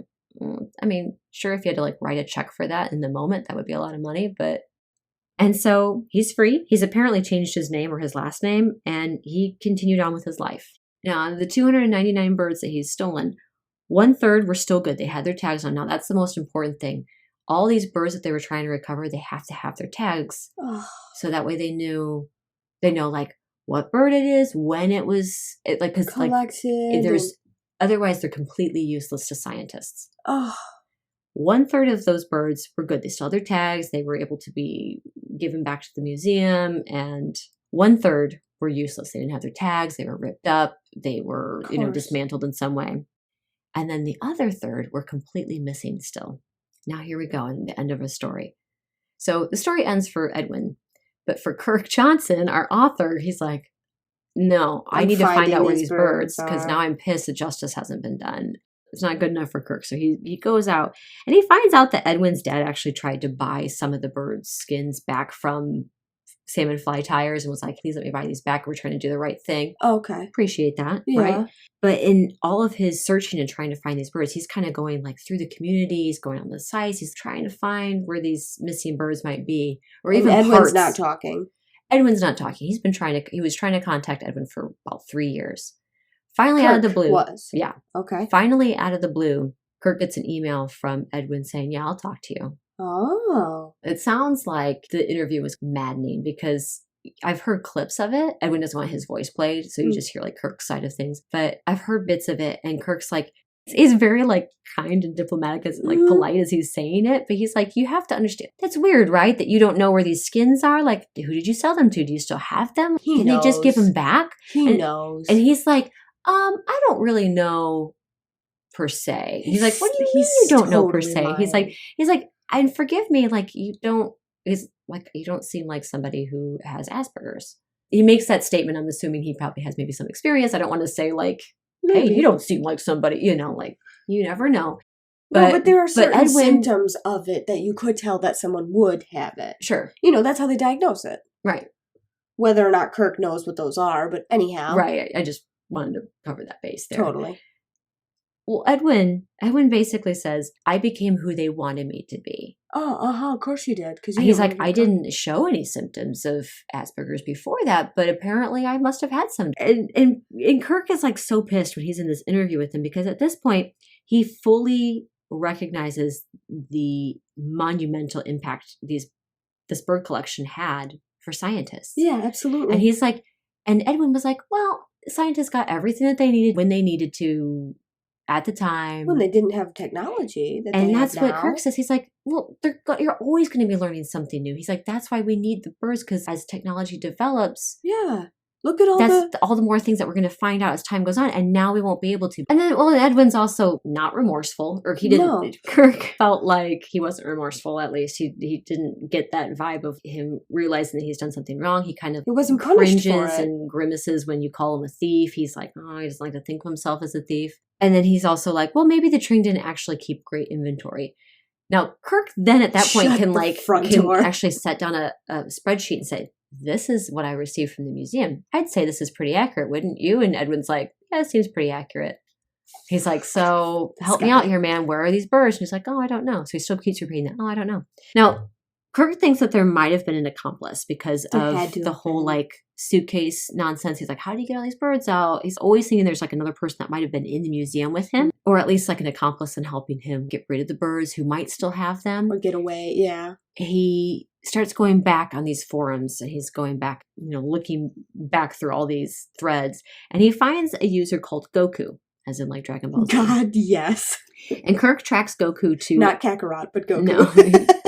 I mean, sure, if you had to like write a check for that in the moment, that would be a lot of money. And so he's free. He's apparently changed his name or his last name, and he continued on with his life. Now, the 299 birds that he's stolen, 1/3 were still good. They had their tags on. Now, that's the most important thing. All these birds that they were trying to recover, they have to have their tags. So that way they know like what bird it is, when it was, because like otherwise they're completely useless to scientists. 1/3 of those birds were good. They still had their tags. They were able to be given back to the museum, and 1/3 were useless. They didn't have their tags. They were ripped up. They were, dismantled in some way. And then the other third were completely missing still. Now here we go, in the end of a story. So the story ends for Edwin, but for Kirk Johnson, our author, he's like, no, I need to find out where these birds, because now I'm pissed that justice hasn't been done. It's not good enough for Kirk. So he goes out and he finds out that Edwin's dad actually tried to buy some of the birds' skins back from salmon fly tyers and was like, please let me buy these back. We're trying to do the right thing. Okay. Appreciate that. Yeah. Right. But in all of his searching and trying to find these birds, he's kind of going like through the communities, going on the sites. He's trying to find where these missing birds might be, or even Edwin's parts. not talking. Edwin's not talking. He was trying to contact Edwin for about 3 years. Finally, Kirk out of the blue. Yeah. Okay. Finally, out of the blue, Kirk gets an email from Edwin saying, yeah, I'll talk to you. Oh. It sounds like the interview was maddening because I've heard clips of it. Edwin doesn't want his voice played, so you just hear like Kirk's side of things. But I've heard bits of it, and Kirk's like, he's very like kind and diplomatic, as like polite as he's saying it. But he's like, you have to understand. That's weird, right? That you don't know where these skins are. Like, who did you sell them to? Do you still have them? Can they just give them back? He knows. And he's like, I don't really know per se. He's like, what do you mean you don't know per se? He's like, and forgive me, like you don't seem like somebody who has Asperger's. He makes that statement. I'm assuming he probably has maybe some experience. I don't want to say like hey, Maybe. you don't seem like somebody, like you never know. No, but there are certain Edwin, symptoms of it that you could tell that someone would have it. Sure. That's how they diagnose it. Right. Whether or not Kirk knows what those are, but anyhow. Right. I just wanted to cover that base there. Totally. Well, Edwin basically says, I became who they wanted me to be. Oh, of course you did. He's like, I didn't show any symptoms of Asperger's before that, but apparently I must have had some. And Kirk is like so pissed when he's in this interview with him, because at this point, he fully recognizes the monumental impact this bird collection had for scientists. Yeah, absolutely. And he's like, and Edwin was like, well, scientists got everything that they needed when they needed to at the time. When they didn't have technology. And that's what Kirk says. He's like, well, you're always going to be learning something new. He's like, that's why we need the birds, because as technology develops. Yeah. Look at all the more things that we're going to find out as time goes on, and now we won't be able to. And then, Edwin's also not remorseful, or he didn't. No. Kirk felt like he wasn't remorseful. At least he didn't get that vibe of him realizing that he's done something wrong. He kind of cringes and grimaces when you call him a thief. He's like, oh, he doesn't like to think of himself as a thief. And then he's also like, well, maybe the Tring didn't actually keep great inventory. Now, Kirk then at that point can actually set down a spreadsheet and say, this is what I received from the museum. I'd say this is pretty accurate, wouldn't you? And Edwin's like, yeah, it seems pretty accurate. He's like, so help me out here, man. Where are these birds? And he's like, oh, I don't know. So he still keeps repeating that. Oh, I don't know. Now, Kirk thinks that there might have been an accomplice because of the whole suitcase nonsense. He's like, how did he get all these birds out? He's always thinking there's another person that might have been in the museum with him, or at least an accomplice in helping him get rid of the birds who might still have them. Or get away, yeah. He starts going back on these forums, and he's going back, looking back through all these threads, and he finds a user called Goku, as in Dragon Ball Z. God, yes. And Kirk tracks Goku to... Not Kakarot, but Goku. No.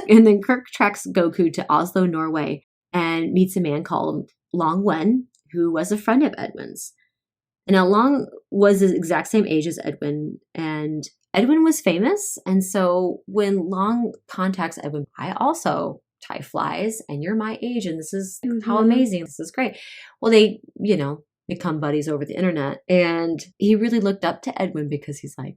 And then Kirk tracks Goku to Oslo, Norway, and meets a man called Long Wen, who was a friend of Edwin's. And now Long was the exact same age as Edwin, and Edwin was famous. And so when Long contacts Edwin, I also tie flies, and you're my age, and this is how amazing. This is great. Well, they, become buddies over the internet. And he really looked up to Edwin because he's like,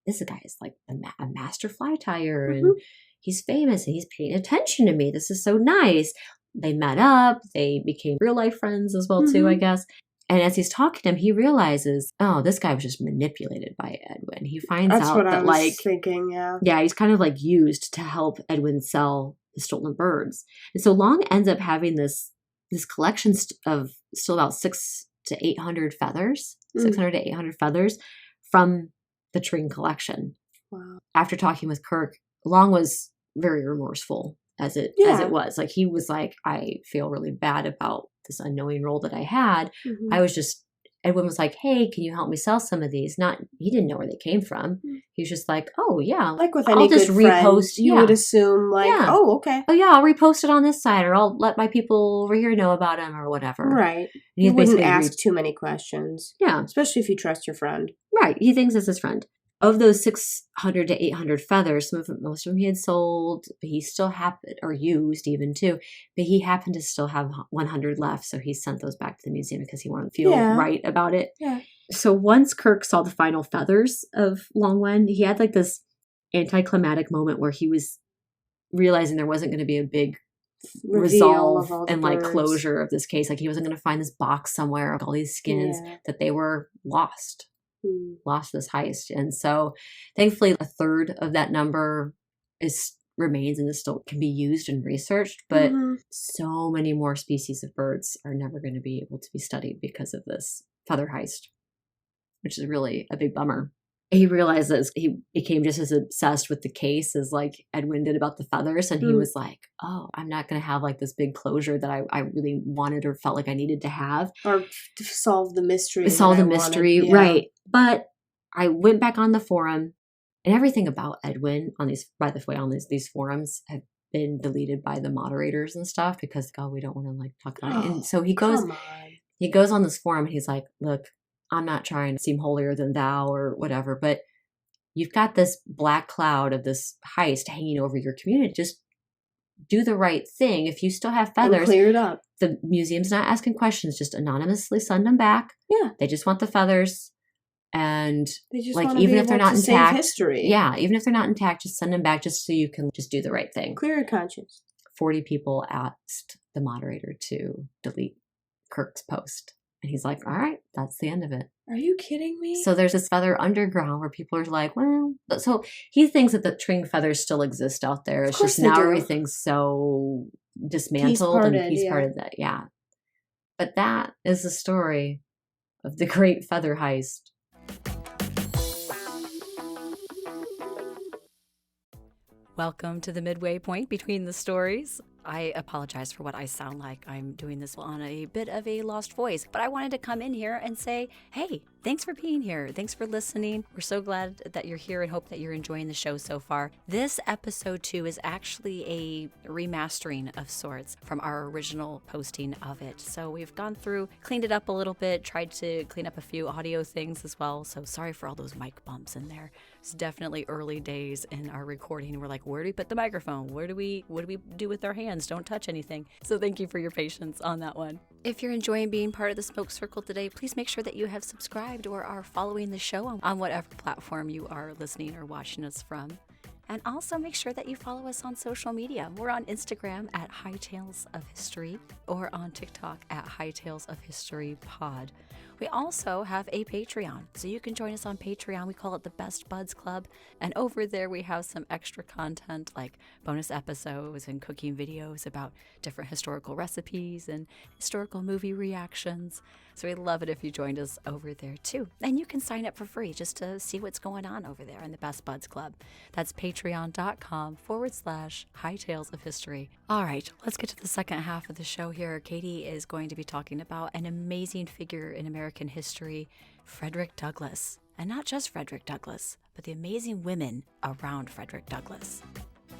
this guy is a master fly tyer, and he's famous, and he's paying attention to me. This is so nice. They met up. They became real life friends as well, too, I guess. And as he's talking to him, he realizes, oh, this guy was just manipulated by Edwin. He finds out what that, I was thinking, yeah. Yeah, he's kind of used to help Edwin sell the stolen birds. And so Long ends up having this collection of still about 600 to 800 feathers, 600 to 800 feathers from the Tring collection. Wow. After talking with Kirk, Long was very remorseful as it was. He was like, I feel really bad about this unknowing role that I had. Edwin was like, hey, can you help me sell some of these? He didn't know where they came from. He was just like, oh, yeah. With any good friend, you would assume oh, okay. Oh, yeah, I'll repost it on this side, or I'll let my people over here know about him, or whatever. Right. You wouldn't ask too many questions. Yeah. Especially if you trust your friend. Right. He thinks it's his friend. Of those 600 to 800 feathers, most of them he had sold, but he still or used even too, but he happened to still have 100 left. So he sent those back to the museum because he wanted to feel right about it. Yeah. So once Kirk saw the final feathers of Long Wen, he had this anticlimactic moment where he was realizing there wasn't going to be a big resolve and closure of this case. He wasn't going to find this box somewhere of all these skins, that they were lost this heist. And so thankfully a third of that number remains and still can be used and researched, but so many more species of birds are never going to be able to be studied because of this feather heist, which is really a big bummer. He realizes he became just as obsessed with the case as Edwin did about the feathers. And he was like, oh, I'm not going to have this big closure that I really wanted or felt like I needed to have. Or to solve the mystery. Wanted, right. But I went back on the forum, and everything about Edwin on these forums have been deleted by the moderators and stuff because, we don't want to talk about it. And so he goes on this forum and he's like, look, I'm not trying to seem holier than thou or whatever, but you've got this black cloud of this heist hanging over your community. Just do the right thing. If you still have feathers, and clear it up. The museum's not asking questions. Just anonymously send them back. Yeah. They just want the feathers. And They just like, want to even be if they're able not to save intact, history. yeah, even if they're not intact, just send them back just so you can just do the right thing. Clear your conscience. 40 people asked the moderator to delete Kirk's post. And he's like, all right, that's the end of it. Are you kidding me? So there's this feather underground where people are like, well, so he thinks that the string feathers still exist out there. It's just now everything's so dismantled and he's part of that. Yeah. But that is the story of the great Feather Heist. Welcome to the midway point between the stories. I apologize for what I sound like. I'm doing this on a bit of a lost voice, but I wanted to come in here and say, hey, thanks for being here. Thanks for listening. We're so glad that you're here and hope that you're enjoying the show so far. This episode 2 is actually a remastering of sorts from our original posting of it. So we've gone through, cleaned it up a little bit, tried to clean up a few audio things as well. So sorry for all those mic bumps in there. It's definitely early days in our recording. We're like, where do we put the microphone? What do we do with our hands? Don't touch anything. So thank you for your patience on that one. If you're enjoying being part of the Smoke Circle today, please make sure that you have subscribed or are following the show on whatever platform you are listening or watching us from. And also make sure that you follow us on social media. We're on Instagram at Hightails of History or on TikTok at Hightails of History Pod. We also have a Patreon, so you can join us on Patreon. We call it the Best Buds Club, and over there we have some extra content like bonus episodes and cooking videos about different historical recipes and historical movie reactions. So we'd love it if you joined us over there too. And you can sign up for free just to see what's going on over there in the Best Buds Club. That's patreon.com/Hightails of History. All right, let's get to the second half of the show here. Katie is going to be talking about an amazing figure in American history, Frederick Douglass. And not just Frederick Douglass, but the amazing women around Frederick Douglass.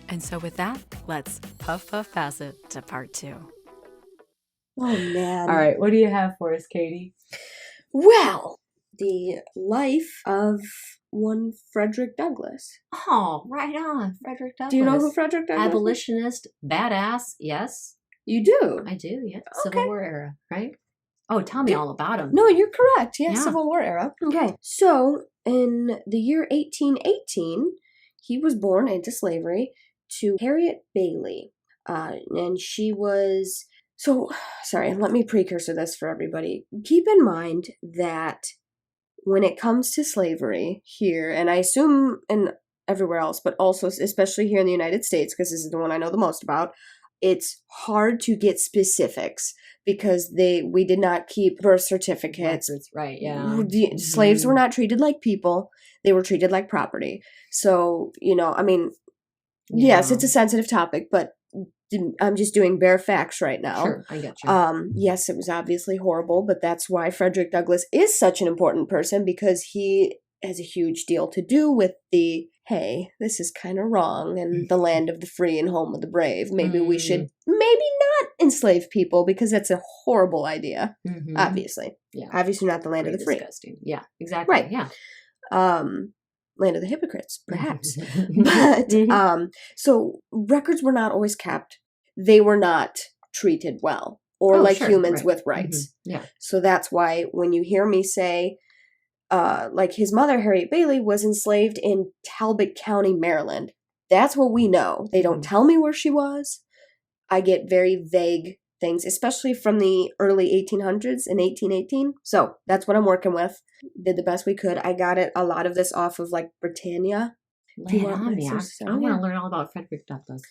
And so with that, let's puff pass it to part 2. Oh, man. All right, what do you have for us, Katie? Well, the life of one Frederick Douglass. Oh, right on. Frederick Douglass. Do you know who Frederick Douglass is? Abolitionist, badass, yes. You do? I do, yeah. Okay. Civil War era, right? Oh, tell me all about him. No, you're correct. Yeah, Yeah. Civil War era. Okay. So, in the year 1818, he was born into slavery to Harriet Bailey. And she was... So, sorry, let me precursor this for everybody. Keep in mind that when it comes to slavery here, and I assume in everywhere else, but also especially here in the United States, because this is the one I know the most about, it's hard to get specifics because we did not keep birth certificates. Records, right, yeah. Slaves were not treated like people. They were treated like property. So, I mean, yes, it's a sensitive topic, but I'm just doing bare facts right now. Sure, I get you. Yes, it was obviously horrible, but that's why Frederick Douglass is such an important person, because he has a huge deal to do with the, hey, this is kind of wrong, and the land of the free and home of the brave. Maybe we should not enslave people, because that's a horrible idea, obviously. Yeah. Obviously not the land of the free. Disgusting. Yeah, exactly. Right. Yeah. Land of the hypocrites, perhaps. But, so records were not always kept. They were not treated well, or humans with rights. Yeah. So that's why when you hear me say, like his mother, Harriet Bailey, was enslaved in Talbot County, Maryland. That's what we know. They don't tell me where she was. I get very vague things, especially from the early 1800s in 1818. So that's what I'm working with. Did the best we could. I got a lot of this off of like Britannia. I want to learn all about Frederick Douglass.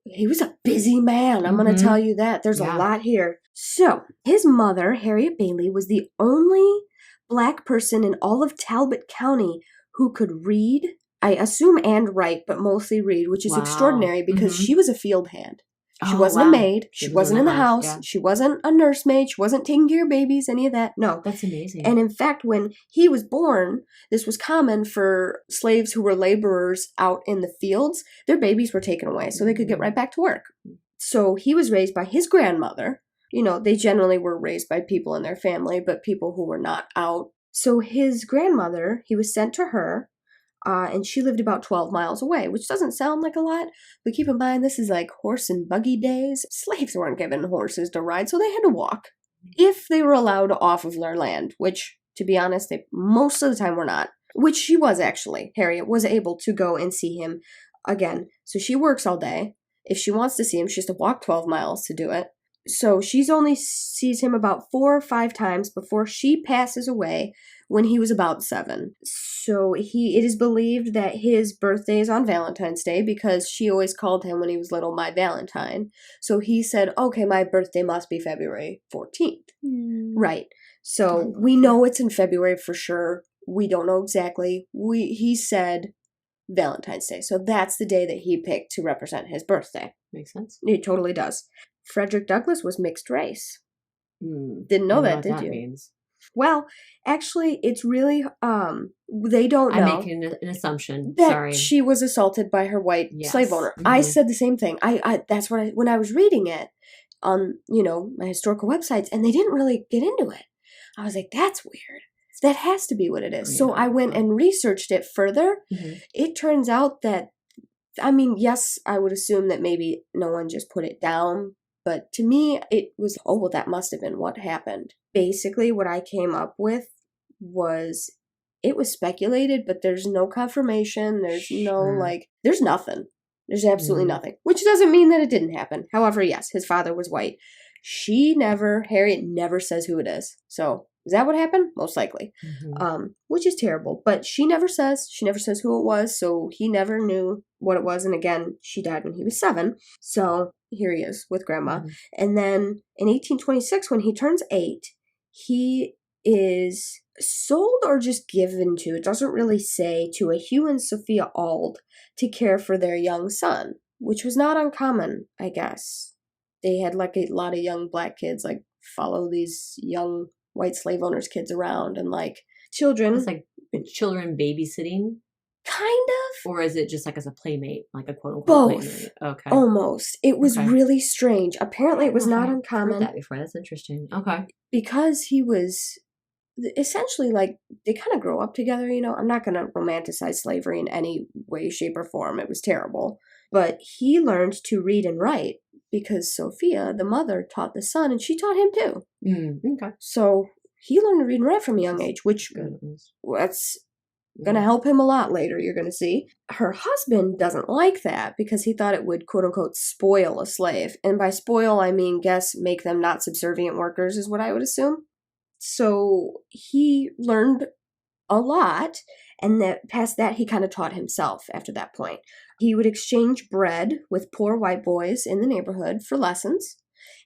He was a busy man. I'm going to tell you that. There's a lot here. So his mother, Harriet Bailey, was the only Black person in all of Talbot County who could read, I assume, and write, but mostly read, which is extraordinary because she was a field hand. She wasn't a maid. She wasn't in the house. Yeah. She wasn't a nursemaid. She wasn't taking care of babies, any of that. No. That's amazing. And in fact, when he was born, this was common for slaves who were laborers out in the fields. Their babies were taken away so they could get right back to work. So he was raised by his grandmother. They generally were raised by people in their family, but people who were not out. So his grandmother, he was sent to her. And she lived about 12 miles away, which doesn't sound like a lot, but keep in mind this is like horse and buggy days. Slaves weren't given horses to ride, so they had to walk if they were allowed off of their land, which To be honest, they most of the time were not. Which she was actually. Harriet was able to go and see him again. So she works all day. If she wants to see him, she has to walk 12 miles to do it. So she's only sees him about 4 or 5 times before she passes away when he was about 7. So it is believed that his birthday is on Valentine's Day because she always called him when he was little my Valentine. So he said, okay, my birthday must be February 14th. Right. So we know it's in February for sure. We don't know exactly. He said Valentine's Day. So that's the day that he picked to represent his birthday. Makes sense. It totally does. Frederick Douglass was mixed race. Didn't know that, did you? Means. Well, actually, it's really, they don't know. I'm making an assumption. That Sorry. she was assaulted by her white slave owner. Mm-hmm. I said the same thing. That's what when I was reading it on, my historical websites, and they didn't really get into it. I was like, that's weird. That has to be what it is. Yeah. So I went and researched it further. Mm-hmm. It turns out that, yes, I would assume that maybe no one just put it down. But to me, it was, that must have been what happened. Basically, what I came up with was, it was speculated, but there's no confirmation. There's there's nothing. There's absolutely nothing. Which doesn't mean that it didn't happen. However, yes, his father was white. Harriet never says who it is. So, is that what happened? Most likely. Mm-hmm. Which is terrible. But she never says who it was, so he never knew what it was. And again, she died when he was 7. So here he is with Grandma. Mm-hmm. And then in 1826, when he turns 8, he is sold or just given to, it doesn't really say, to a Hugh and Sophia Auld to care for their young son, which was not uncommon, I guess. They had a lot of young black kids follow these young white slave owners' kids around and children. It's like children babysitting? Kind of. Or is it just as a playmate, a quote unquote both. Playmate? Okay. Almost. It was really strange. Apparently it was not uncommon. I've heard that before. That's interesting. Okay. Because he was essentially they kind of grow up together, I'm not going to romanticize slavery in any way, shape, or form. It was terrible. But he learned to read and write because Sophia, the mother, taught the son, and she taught him too. Okay. So he learned to read and write from a young age, which that's going to help him a lot later, you're going to see. Her husband doesn't like that because he thought it would, quote unquote, spoil a slave. And by spoil, I mean, make them not subservient workers is what I would assume. So he learned a lot, and past that, he kind of taught himself after that point. He would exchange bread with poor white boys in the neighborhood for lessons,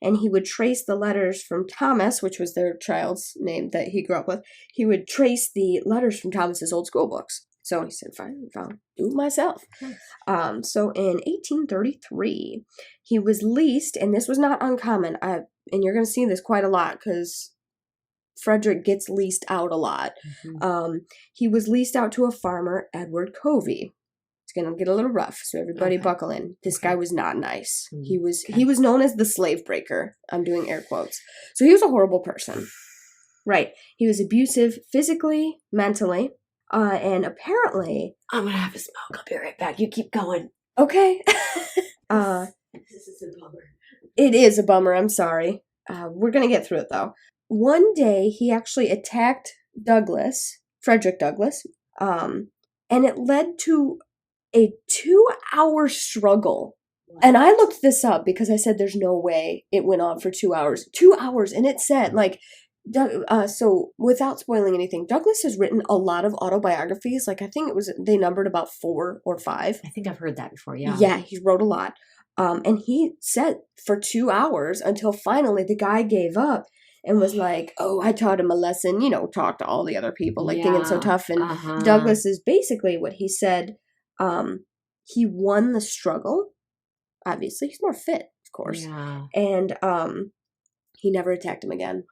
and he would trace the letters from Thomas, which was their child's name that he grew up with. He would trace the letters from Thomas's old school books. So he said, fine, I'll do it myself. So in 1833, he was leased, and this was not uncommon, and you're going to see this quite a lot because Frederick gets leased out a lot. Mm-hmm. He was leased out to a farmer, Edward Covey. It's going to get a little rough, so everybody buckle in. This guy was not nice. Mm-hmm. He was known as the slave breaker. I'm doing air quotes. So he was a horrible person. Right. He was abusive physically, mentally, and apparently... I'm going to have a smoke. I'll be right back. You keep going. Okay. This is a bummer. It is a bummer. I'm sorry. We're going to get through it, though. One day, he actually attacked Frederick Douglass, and it led to a 2-hour struggle. Wow. And I looked this up because I said there's no way it went on for 2 hours. 2 hours, and it said, so without spoiling anything, Douglass has written a lot of autobiographies. I think they numbered about 4 or 5. I think I've heard that before, yeah. Yeah, he wrote a lot. And he said for 2 hours until finally the guy gave up. And was like, I taught him a lesson, talk to all the other people, thinking so tough. And Douglass is basically what he said. He won the struggle. Obviously, he's more fit, of course. Yeah. And he never attacked him again.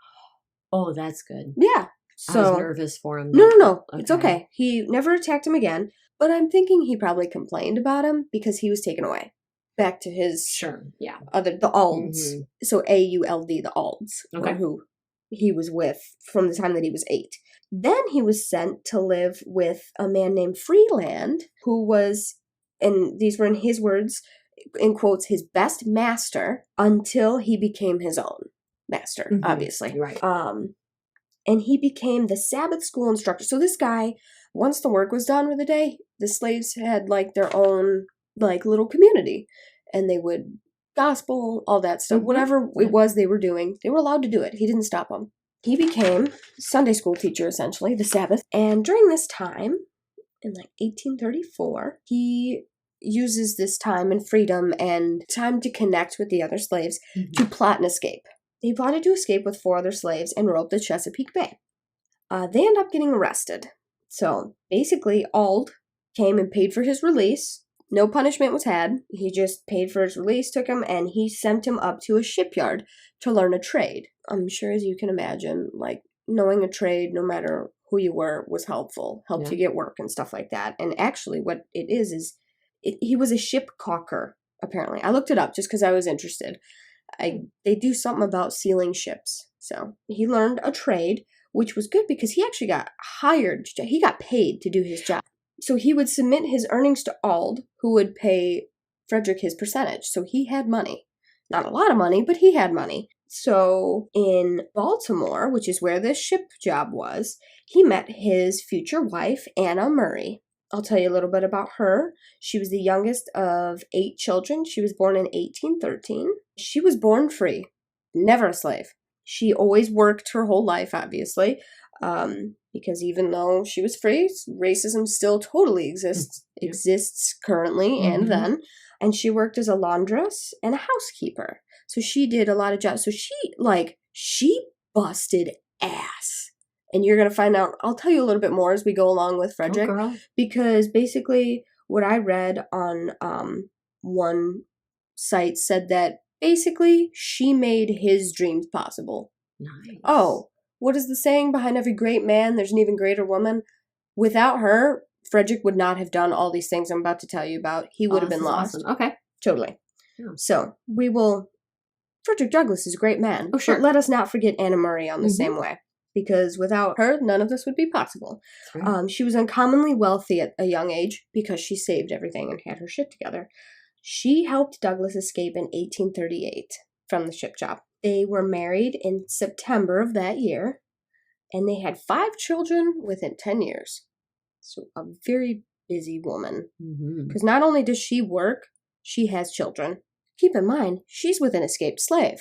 Oh, that's good. Yeah. So, I was nervous for him. No. Okay. It's okay. He never attacked him again. But I'm thinking he probably complained about him because he was taken away. Back to his the Aulds. Mm-hmm. So AULD, the Aulds, who he was with from the time that he was 8. Then he was sent to live with a man named Freeland, who was, and these were in his words, in quotes, his best master until he became his own master, obviously. Right. and he became the Sabbath school instructor. So this guy, once the work was done for the day, the slaves had like their own like little community, and they would gospel, all that stuff, whatever it was they were doing, they were allowed to do it. He didn't stop them. He became Sunday school teacher, essentially, the Sabbath. And during this time, in like 1834, he uses this time and freedom and time to connect with the other slaves to plot an escape. He plotted to escape with 4 other slaves and rowed the Chesapeake Bay. They end up getting arrested. So basically, Auld came and paid for his release. No punishment was had. He just paid for his release, took him, and he sent him up to a shipyard to learn a trade. I'm sure, as you can imagine, like knowing a trade, no matter who you were, was helped you get work and stuff like that. And actually, what it is he was a ship caulker, apparently. I looked it up just because I was interested. They do something about sealing ships. So he learned a trade, which was good because he actually got hired. He got paid to do his job. So he would submit his earnings to Auld, who would pay Frederick his percentage. So he had money. Not a lot of money, but he had money. So in Baltimore, which is where this ship job was, he met his future wife, Anna Murray. I'll tell you a little bit about her. She was the youngest of 8 children. She was born in 1813. She was born free, never a slave. She always worked her whole life, obviously, because even though she was free, racism still totally exists currently and then. And she worked as a laundress and a housekeeper. So she did a lot of jobs. So she busted ass. And you're going to find out, I'll tell you a little bit more as we go along with Frederick. Because basically what I read on one site said that basically she made his dreams possible. Nice. Oh, what is the saying? Behind every great man, there's an even greater woman. Without her, Frederick would not have done all these things I'm about to tell you about. He would have been lost. Awesome. Okay. Totally. Yeah. So Frederick Douglass is a great man. Oh, sure. But let us not forget Anna Murray on the same way. Because without her, none of this would be possible. Right. She was uncommonly wealthy at a young age because she saved everything and had her shit together. She helped Douglass escape in 1838 from the ship job. They were married in September of that year, and they had 5 children within 10 years. So a very busy woman. Because not only does she work, she has children. Keep in mind, she's with an escaped slave.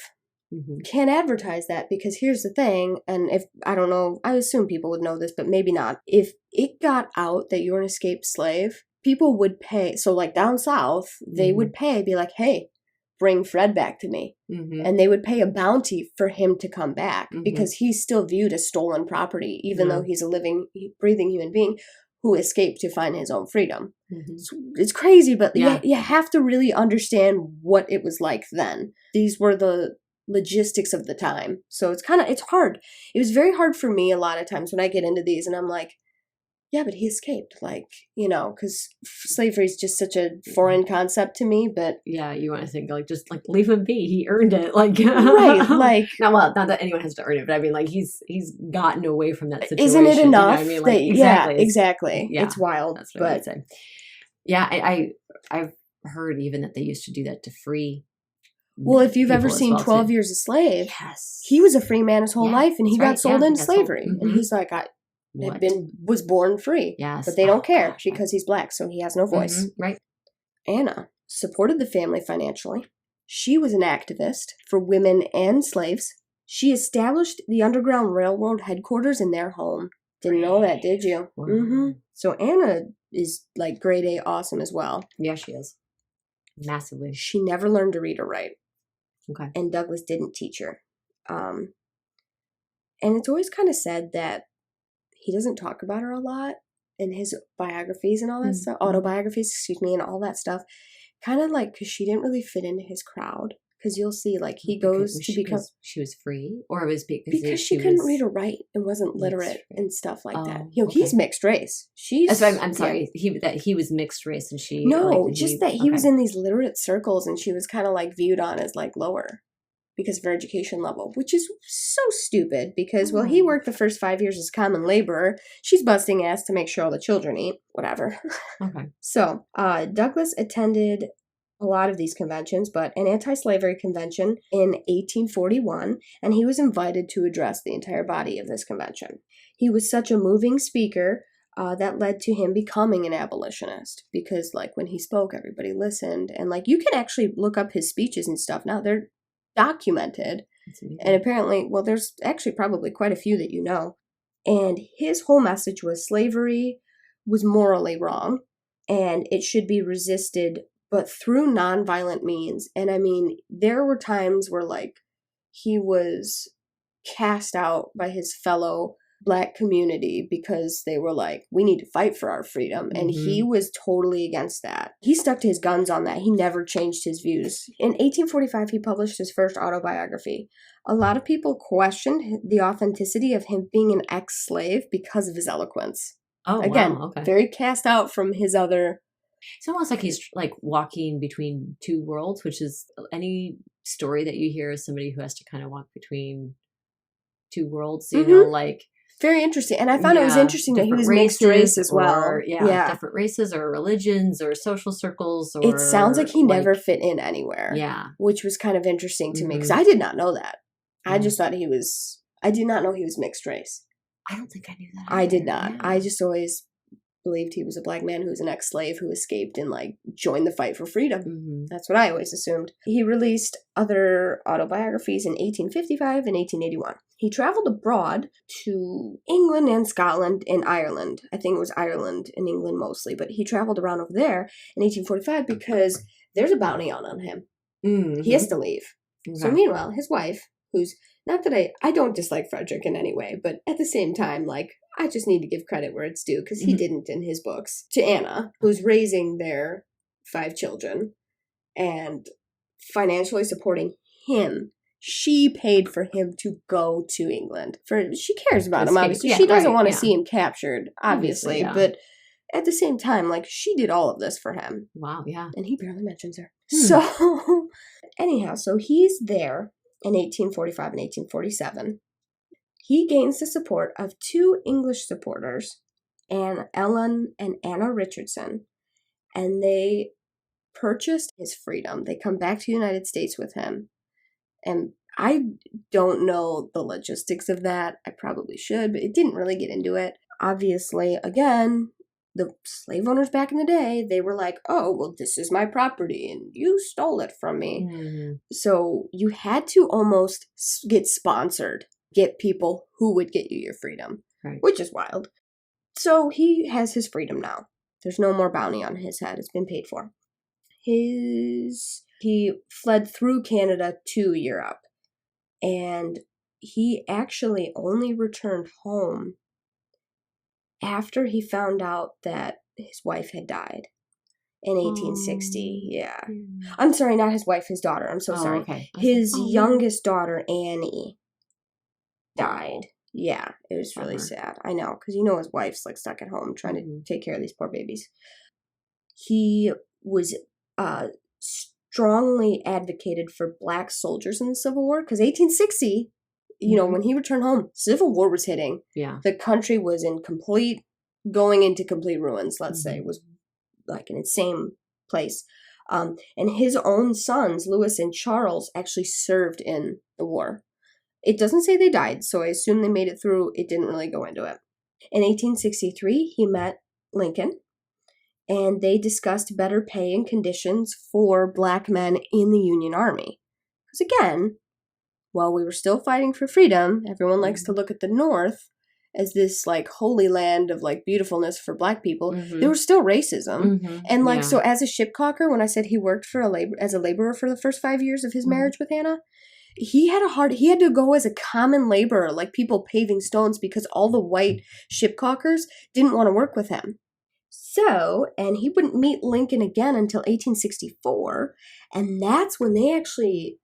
Can't advertise that because here's the thing, and if, I don't know, I assume people would know this, but maybe not. If it got out that you're an escaped slave, people would pay. So like down south, they would pay, be like, hey, bring Fred back to me. And they would pay a bounty for him to come back because he's still viewed as stolen property, even though he's a living, breathing human being who escaped to find his own freedom. It's crazy, but you have to really understand what it was like then. These were the logistics of the time. So it's hard. It was very hard for me a lot of times when I get into these and I'm like, yeah, but he escaped, because slavery is just such a foreign concept to me. But yeah, you want to think just leave him be. He earned it, right? Not that anyone has to earn it, but I mean, he's gotten away from that situation. Isn't it enough? You know what I mean? Exactly. Exactly. Yeah, it's wild. That's what I would say. Yeah, I've heard even that they used to do that to free. Well, if you've ever seen 12 Years a Slave, he was a free man his whole life, and he got sold into slavery, and he's like, was born free. Yes. But they don't care because he's black, so he has no voice. Right. Anna supported the family financially. She was an activist for women and slaves. She established the Underground Railroad headquarters in their home. Didn't know that, did you? Wow. So Anna is like grade A awesome as well. Yeah, she is. Massively. She never learned to read or write. Okay. And Douglass didn't teach her. And it's always kind of said that he doesn't talk about her a lot in his biographies and all that stuff, autobiographies, and all that stuff. Kind of like, because she didn't really fit into his crowd. Because you'll see, he goes to become... She was free? Or it was because she couldn't read or write and wasn't literate and stuff like that. He's mixed race. I'm sorry. He was mixed race and she... No, he was in these literate circles and she was kind of viewed on as lower because of her education level, which is so stupid because, he worked the first 5 years as common laborer. She's busting ass to make sure all the children eat. Whatever. Okay. So, Douglass attended a lot of these conventions, but an anti-slavery convention in 1841, and he was invited to address the entire body of this convention. He was such a moving speaker that led to him becoming an abolitionist, because like when he spoke, everybody listened, and like you can actually look up his speeches and stuff now. They're documented, and apparently, well, there's actually probably quite a few that you know. And his whole message was slavery was morally wrong, and it should be resisted, but through nonviolent means. And I mean, there were times where like he was cast out by his fellow Black community because they were like, we need to fight for our freedom. And he was totally against that. He stuck to his guns on that. He never changed his views. In 1845, he published his first autobiography. A lot of people questioned the authenticity of him being an ex-slave because of his eloquence. Oh, again, wow. Okay. very cast out from his other. It's almost like he's like walking between two worlds, which is any story that you hear is somebody who has to kind of walk between two worlds, you know, like. Very interesting. And I thought it was interesting that he was mixed race as well. Or, different races or religions or social circles. Or, it sounds like he never fit in anywhere. Yeah. Which was kind of interesting to me because I did not know that. I just thought I did not know he was mixed race. I don't think I knew that. I did not. Yeah. I just always believed he was a Black man who was an ex-slave who escaped and like joined the fight for freedom. That's what I always assumed. He released other autobiographies in 1855 and 1881. He traveled abroad to England and Scotland and Ireland. I think it was Ireland and England mostly, but he traveled around over there in 1845 because there's a bounty on him. He has to leave. Okay. So meanwhile, his wife, who's, not that I don't dislike Frederick in any way, but at the same time, like, I just need to give credit where it's due because he didn't in his books. To Anna, who's raising their 5 children and financially supporting him. She paid for him to go to England. She cares about him, obviously. She doesn't want to see him captured, obviously. But at the same time, like, she did all of this for him. Wow, yeah. And he barely mentions her. So, anyhow, so he's there in 1845 and 1847. He gains the support of 2 English supporters, Ellen and Anna Richardson, and they purchased his freedom. They come back to the United States with him. And I don't know the logistics of that. I probably should, but it didn't really get into it. Obviously, again, the slave owners back in the day, they were like, oh, well, this is my property and you stole it from me. So you had to almost get sponsored, get people who would get you your freedom, which is wild. So he has his freedom now. There's no more bounty on his head. It's been paid for. He fled through Canada to Europe, and he actually only returned home after he found out that his wife had died in 1860. Yeah. I'm sorry, not his wife, his daughter. I'm so sorry. Okay. His youngest daughter, Annie, died. Yeah, it was really sad. I know, because you know his wife's like stuck at home trying to take care of these poor babies. He was strongly advocated for Black soldiers in the Civil War, because 1860, you know, when he returned home, Civil War was hitting. Yeah. The country was going into complete ruins, let's say. It was like an insane place. And his own sons, Louis and Charles, actually served in the war. It doesn't say they died, so I assume they made it through. It didn't really go into it. In 1863, he met Lincoln, and they discussed better pay and conditions for Black men in the Union Army. Because again, while we were still fighting for freedom, everyone likes to look at the North as this like holy land of like beautifulness for Black people. There was still racism. And like, so as a shipcaulker, when I said he worked as a laborer for the first 5 years of his marriage with Hannah, he had to go as a common laborer, like people paving stones, because all the white shipcaulkers didn't want to work with him. So, and he wouldn't meet Lincoln again until 1864, and that's when they actually,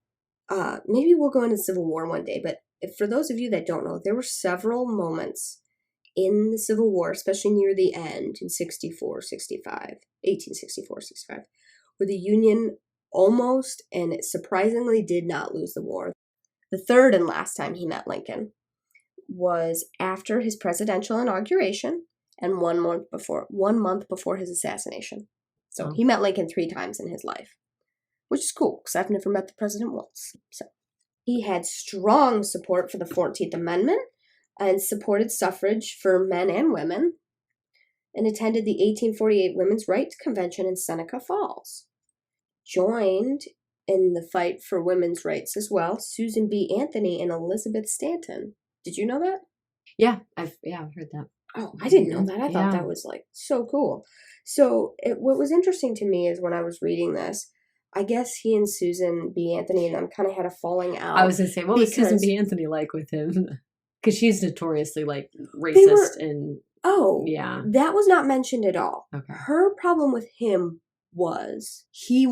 maybe we'll go into the Civil War one day, but for those of you that don't know, there were several moments in the Civil War, especially near the end in 1864, 65, where the Union almost and surprisingly did not lose the war. The third and last time he met Lincoln was after his presidential inauguration and 1 month before his assassination. So he met Lincoln 3 times in his life. which is cool because I've never met the president once. So he had strong support for the 14th Amendment and supported suffrage for men and women, and attended the 1848 Women's Rights Convention in Seneca Falls. Joined in the fight for women's rights as well, Susan B. Anthony and Elizabeth Stanton. Did you know that? Yeah, I've heard that. Oh, I didn't know that. I thought Yeah. that was like so cool. So what was interesting to me is when I was reading this, I guess he and Susan B. Anthony and them kind of had a falling out. I was going to say, what was Susan because- B. Anthony like with him? Because she's notoriously like racist and Oh, yeah. that was not mentioned at all. Okay. Her problem with him was he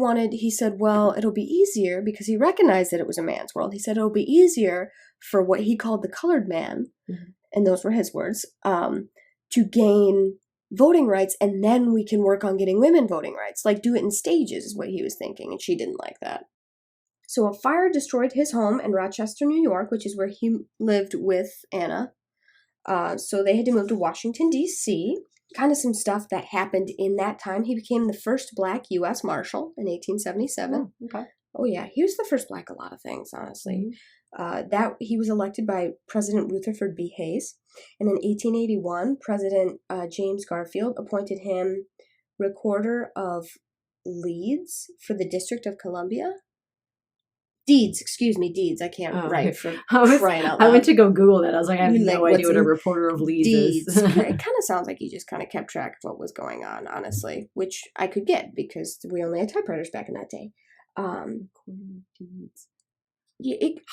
said, well, it'll be easier because he recognized that it was a man's world. He said it'll be easier for what he called the colored man, and those were his words, to gain voting rights, and then we can work on getting women voting rights. Like, do it in stages is what he was thinking, and she didn't like that. So a fire destroyed his home in Rochester, New York, which is where he lived with Anna. So they had to move to Washington, D.C., kind of some stuff that happened in that time. He became the first Black U.S. Marshal in 1877. Oh, okay. Oh, yeah. He was the first Black a lot of things, honestly. That he was elected by President Rutherford B. Hayes. And in 1881, President James Garfield appointed him Recorder of Leeds for the District of Columbia. Deeds. I can't write for crying out loud. I went to go Google that. I was like, I have no Like, idea what a reporter of leads is. It kind of sounds like he just kind of kept track of what was going on, honestly, which I could get because we only had typewriters back in that day.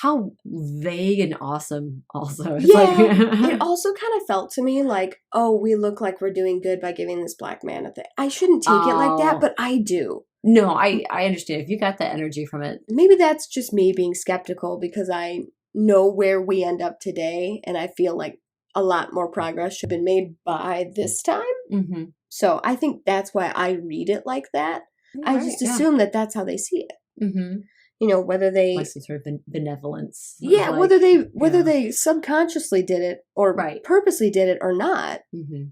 How vague and awesome also. It's Yeah, like, it also kind of felt to me like, oh, we look like we're doing good by giving this Black man a thing. I shouldn't take it like that, but I do. No, I understand. If you got that energy from it. Maybe that's just me being skeptical because I know where we end up today, and I feel like a lot more progress should have been made by this time. Mm-hmm. So I think that's why I read it like that. I just assume that that's how they see it. Mm-hmm. You know, whether they Like some sort of benevolence. yeah, like, whether they subconsciously did it or purposely did it or not. Mm-hmm.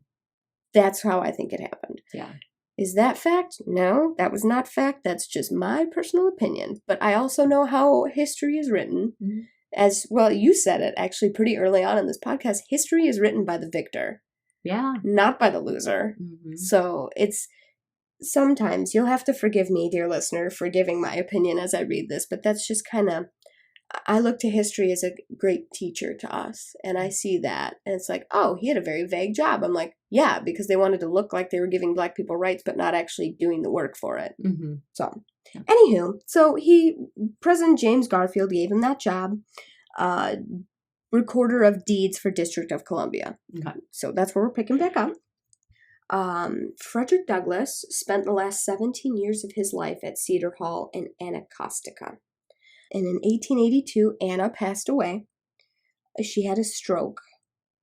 That's how I think it happened. Yeah. Is that fact? No, that was not fact. That's just my personal opinion. But I also know how history is written. Mm-hmm. As well, you said it actually pretty early on in this podcast. History is written by the victor. Yeah. Not by the loser. Mm-hmm. So it's sometimes you'll have to forgive me, dear listener, for giving my opinion as I read this. But that's just kind of, I look to history as a great teacher to us. And I see that. And it's like, oh, he had a very vague job. I'm like, yeah, because they wanted to look like they were giving Black people rights, but not actually doing the work for it. Mm-hmm. So, anywho, President James Garfield gave him that job, Recorder of Deeds for District of Columbia. Okay. So that's where we're picking back up. Frederick Douglass spent the last 17 years of his life at Cedar Hall in Anacostia. And in 1882, Anna passed away. She had a stroke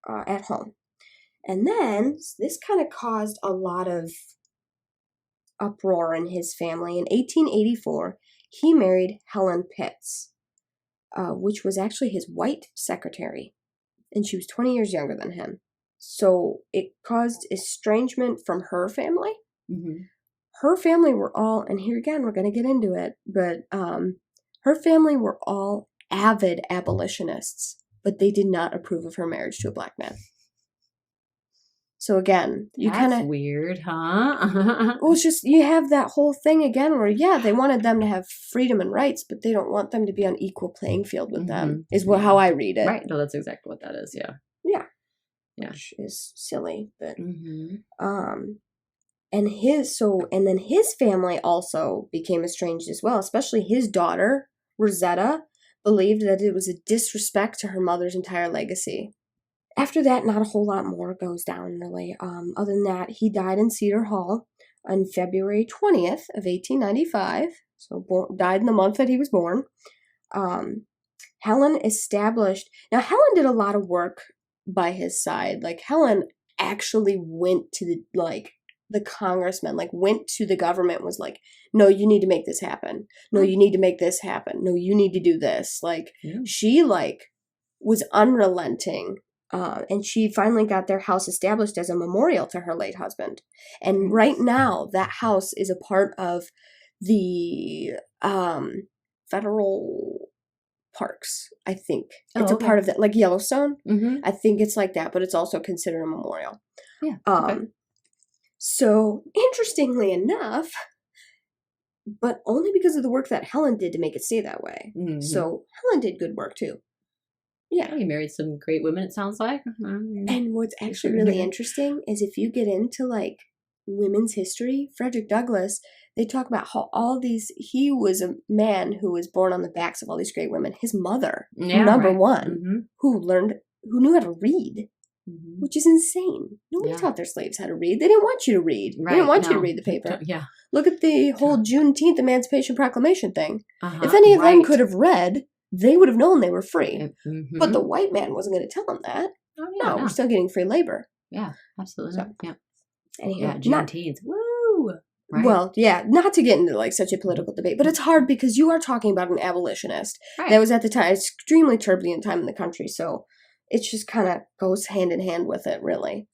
at home. And then this kind of caused a lot of uproar in his family. In 1884, he married Helen Pitts, which was actually his white secretary. And she was 20 years younger than him. So it caused estrangement from her family. Mm-hmm. Her family were all, and here again, we're going to get into it, but her family were all avid abolitionists, but they did not approve of her marriage to a Black man. So again, you kind of weird, huh? well, it's just you have that whole thing again where they wanted them to have freedom and rights, but they don't want them to be on equal playing field with them. Is how I read it. Right? No, that's exactly what that is. Yeah. Yeah. Yeah. Which is silly, but Mm-hmm. and then his family also became estranged as well. Especially his daughter Rosetta believed that it was a disrespect to her mother's entire legacy. After that, not a whole lot more goes down, really. Other than that, he died in Cedar Hall on February 20th of 1895. So died in the month that he was born. Helen did a lot of work by his side. Like, Helen actually went to the congressman, went to the government, was like, no, you need to make this happen. No, you need to make this happen. No, you need to do this. She was unrelenting. And she finally got their house established as a memorial to her late husband. And right now, that house is a part of the federal parks, I think. Oh, It's a okay. part of that, like Yellowstone. Mm-hmm. I think it's like that, but it's also considered a memorial. Yeah. Okay. So, interestingly enough, but only because of the work that Helen did to make it stay that way. Mm-hmm. So, Helen did good work too. Yeah. You married some great women, it sounds like. And what's actually really interesting is if you get into like women's history, Frederick Douglass, they talk about how he was a man who was born on the backs of all these great women. His mother, number one, who knew how to read, which is insane. Nobody taught their slaves how to read. They didn't want you to read. They didn't want you to read the paper. Yeah. Look at the whole Juneteenth Emancipation Proclamation thing. If any of them could have read, they would have known they were free. But the white man wasn't going to tell them that. Oh, yeah, no, we're still getting free labor. Yeah, absolutely. So, yeah. Anyhow, Juneteenth. Woo! Right? Well, yeah, not to get into like such a political debate, but it's hard because you are talking about an abolitionist that was at the time extremely turbulent time in the country. So it just kind of goes hand in hand with it, really.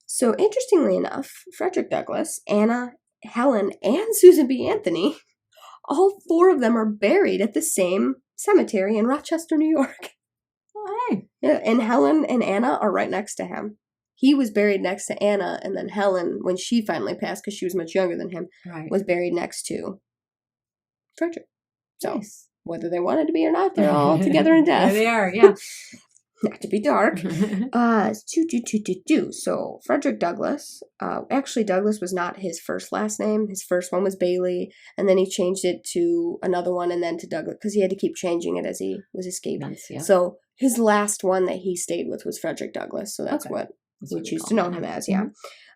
So interestingly enough, Frederick Douglass, Anna, Helen, and Susan B. Anthony, all four of them are buried at the same cemetery in Rochester, New York. Oh, hey. Yeah, and Helen and Anna are right next to him. He was buried next to Anna, and then Helen, when she finally passed, because she was much younger than him, was buried next to Frederick. So, whether they wanted to be or not, they're all together in death. There they are, yeah. Not to be dark. So, Frederick Douglass, actually Douglass was not his first last name. His first one was Bailey, and then he changed it to another one, and then to Douglass, because he had to keep changing it as he was escaping. So, his last one that he stayed with was Frederick Douglass, so that's what we choose to know him as,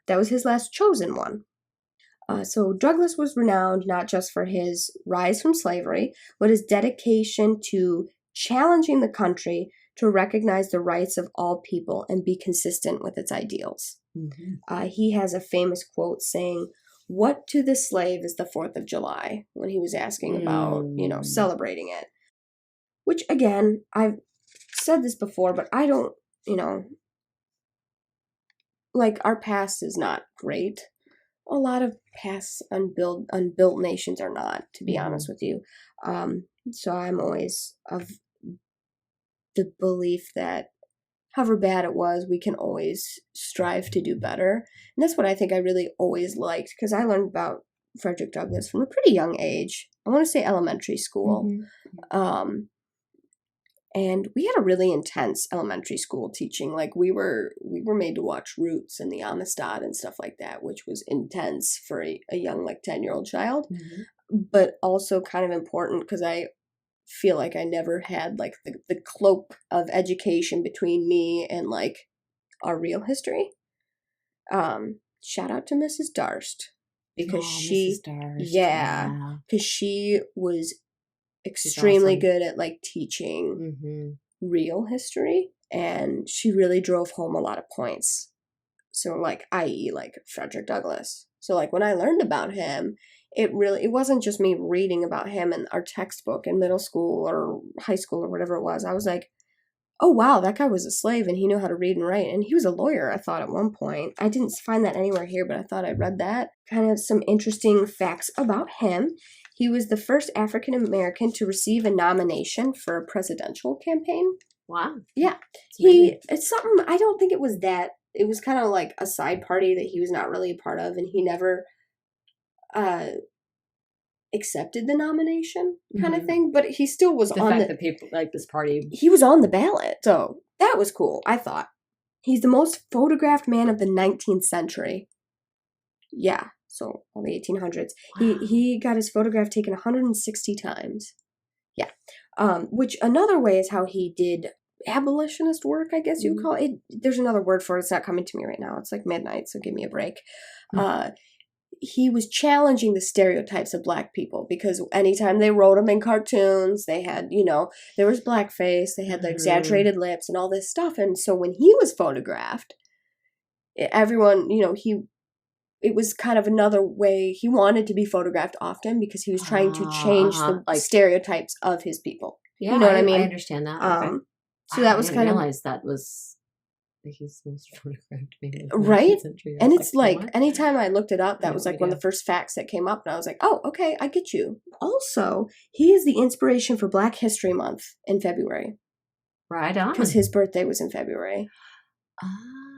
That was his last chosen one. So Douglass was renowned not just for his rise from slavery, but his dedication to challenging the country to recognize the rights of all people and be consistent with its ideals. He has a famous quote saying, "What to the slave is the 4th of July?" when he was asking about, celebrating it. Which, again, I've said this before, but I don't, like, our past is not great. A lot of past unbuilt nations are not, to be honest with you. So I'm always of the belief that however bad it was, we can always strive to do better. And that's what I think I really always liked, because I learned about Frederick Douglass from a pretty young age. I want to say elementary school. And we had a really intense elementary school teaching. Like we were made to watch Roots and the Amistad and stuff like that, which was intense for a young, like 10-year-old child, but also kind of important because I feel like I never had like the cloak of education between me and like our real history. Shout out to Mrs. Darst because because she was extremely good at like teaching real history, and she really drove home a lot of points. So like, i.e. like Frederick Douglass. So like when I learned about him, it wasn't just me reading about him in our textbook in middle school or high school or whatever it was. I was like, oh wow, that guy was a slave and he knew how to read and write, and he was a lawyer, I thought at one point. I didn't find that anywhere here, but I thought I read that. Kind of some interesting facts about him. He was the first African American to receive a nomination for a presidential campaign. Wow. Yeah. It's something, I don't think it was that. It was kind of like a side party that he was not really a part of, and he never accepted the nomination kind of thing, but he still was on the people like this party. He was on the ballot, so that was cool, I thought. He's the most photographed man of the 19th century. Yeah, so all the 1800s. Wow. He got his photograph taken 160 times. Yeah. Which another way is how he did abolitionist work, I guess you would call it. There's another word for it. It's not coming to me right now. It's like midnight, so give me a break. He was challenging the stereotypes of Black people, because anytime they wrote them in cartoons, they had, there was blackface, they had the exaggerated lips and all this stuff. And so when he was photographed, everyone, it was kind of another way. He wanted to be photographed often because he was trying to change the stereotypes of his people. Yeah, you know what I mean? I understand that. Okay. So that was I didn't realize that was Like he's the most photographed man of the Right? 19th century. And I was it's like, what? anytime I looked it up, that No was like one of idea. the first facts that came up. And I was like, oh, okay, I get you. Also, he is the inspiration for Black History Month in February. Right on. Because his birthday was in February.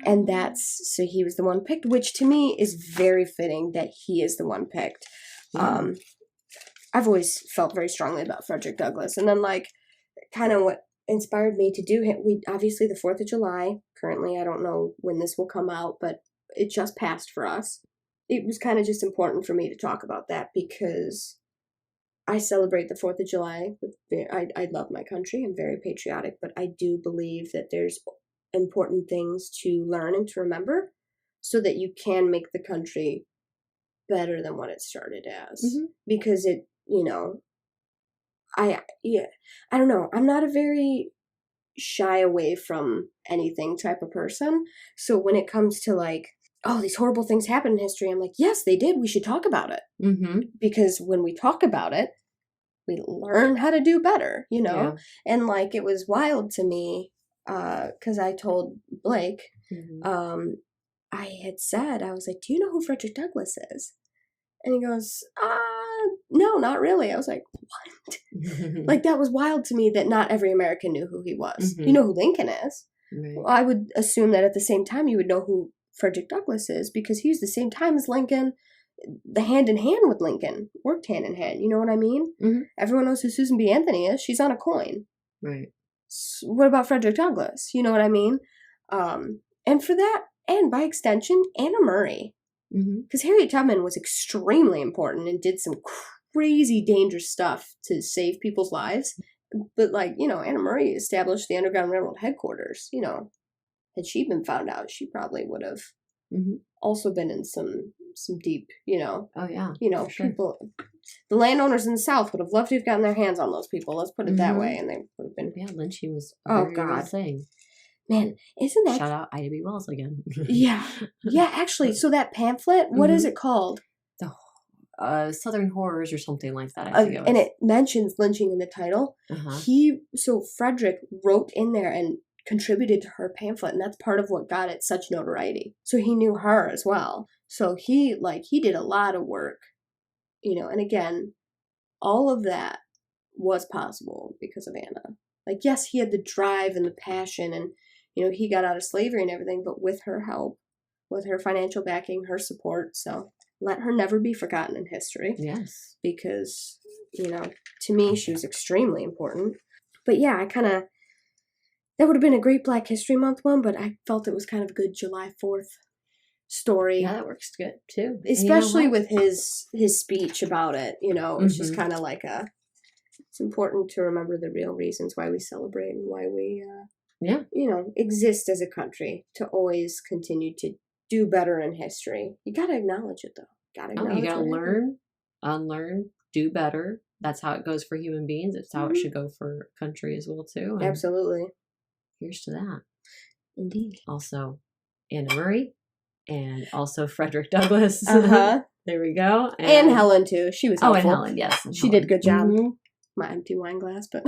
And so he was the one picked, which to me is very fitting that he is the one picked. Yeah. I've always felt very strongly about Frederick Douglass. And then, like, kind of what inspired me to do him, we obviously the 4th of July, currently, I don't know when this will come out, but it just passed for us. It was kind of just important for me to talk about that because I celebrate the 4th of July. I love my country. I'm very patriotic, but I do believe that there's important things to learn and to remember so that you can make the country better than what it started as. Mm-hmm. Because it, I don't know. I'm not a very shy away from anything type of person. So when it comes to like, oh, these horrible things happen in history, I'm like, yes, they did. We should talk about it. Mm-hmm. Because when we talk about it, we learn how to do better, Yeah. And like, it was wild to me because I told Blake, I had said, I was like, do you know who Frederick Douglass is? And he goes, no, not really. I was like, what? Like, that was wild to me that not every American knew who he was. Mm-hmm. You know who Lincoln is. Right. Well, I would assume that at the same time you would know who Frederick Douglass is because he was the same time as Lincoln, the hand in hand with Lincoln, worked hand in hand. You know what I mean? Mm-hmm. Everyone knows who Susan B. Anthony is. She's on a coin. Right. So what about Frederick Douglass? You know what I mean? And for that, and by extension, Anna Murray. Because Harriet Tubman was extremely important and did some crazy dangerous stuff to save people's lives. But like, Anna Murray established the Underground Railroad headquarters. Had she been found out, she probably would have also been in some deep, Oh yeah. people. The landowners in the South would have loved to have gotten their hands on those people. Let's put it that way. And they would have been. Yeah, lynching was a very real thing. Man, isn't that... Shout out Ida B. Wells again. Yeah. Yeah, actually, so that pamphlet, what is it called? The Southern Horrors or something like that, I think it was. And it mentions lynching in the title. So Frederick wrote in there and contributed to her pamphlet, and that's part of what got it such notoriety. So he knew her as well. So he did a lot of work, and again, all of that was possible because of Anna. Like, yes, he had the drive and the passion and, he got out of slavery and everything, but with her help, with her financial backing, her support. So let her never be forgotten in history. Yes. Because, to me, she was extremely important. But yeah, that would have been a great Black History Month one, but I felt it was kind of a good July 4th story. Yeah, that works good too. Especially with his speech about it, it's just kind of like it's important to remember the real reasons why we celebrate and why we, exist as a country, to always continue to do better in history. You got to acknowledge it, though. You got to learn, unlearn, do better. That's how it goes for human beings. It's how it should go for country as well, too. And absolutely. Here's to that. Indeed. Also, Anna Murray and also Frederick Douglass. There we go. And Helen, too. She was helpful. And Helen, yes. And she did a good job. My empty wine glass, but...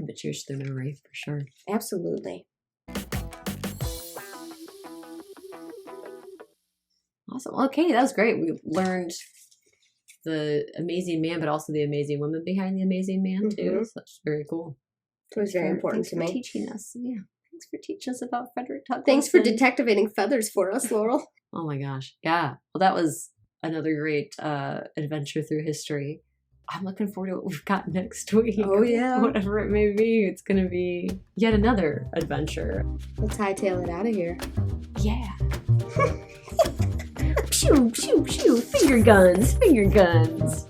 But cheers to their memory, for sure. Absolutely. Awesome. Okay, that was great. We learned the amazing man, but also the amazing woman behind the amazing man, too. So that's very cool. It was very important to me. Thanks for teaching us. Yeah. Thanks for teaching us about Frederick Douglass. Thanks for detectivating feathers for us, Laurel. Oh my gosh. Yeah. Well, that was another great adventure through history. I'm looking forward to what we've got next week. Oh, yeah. Whatever it may be, it's going to be yet another adventure. Let's hightail it out of here. Yeah. Pew, pew, pew. Finger guns. Finger guns.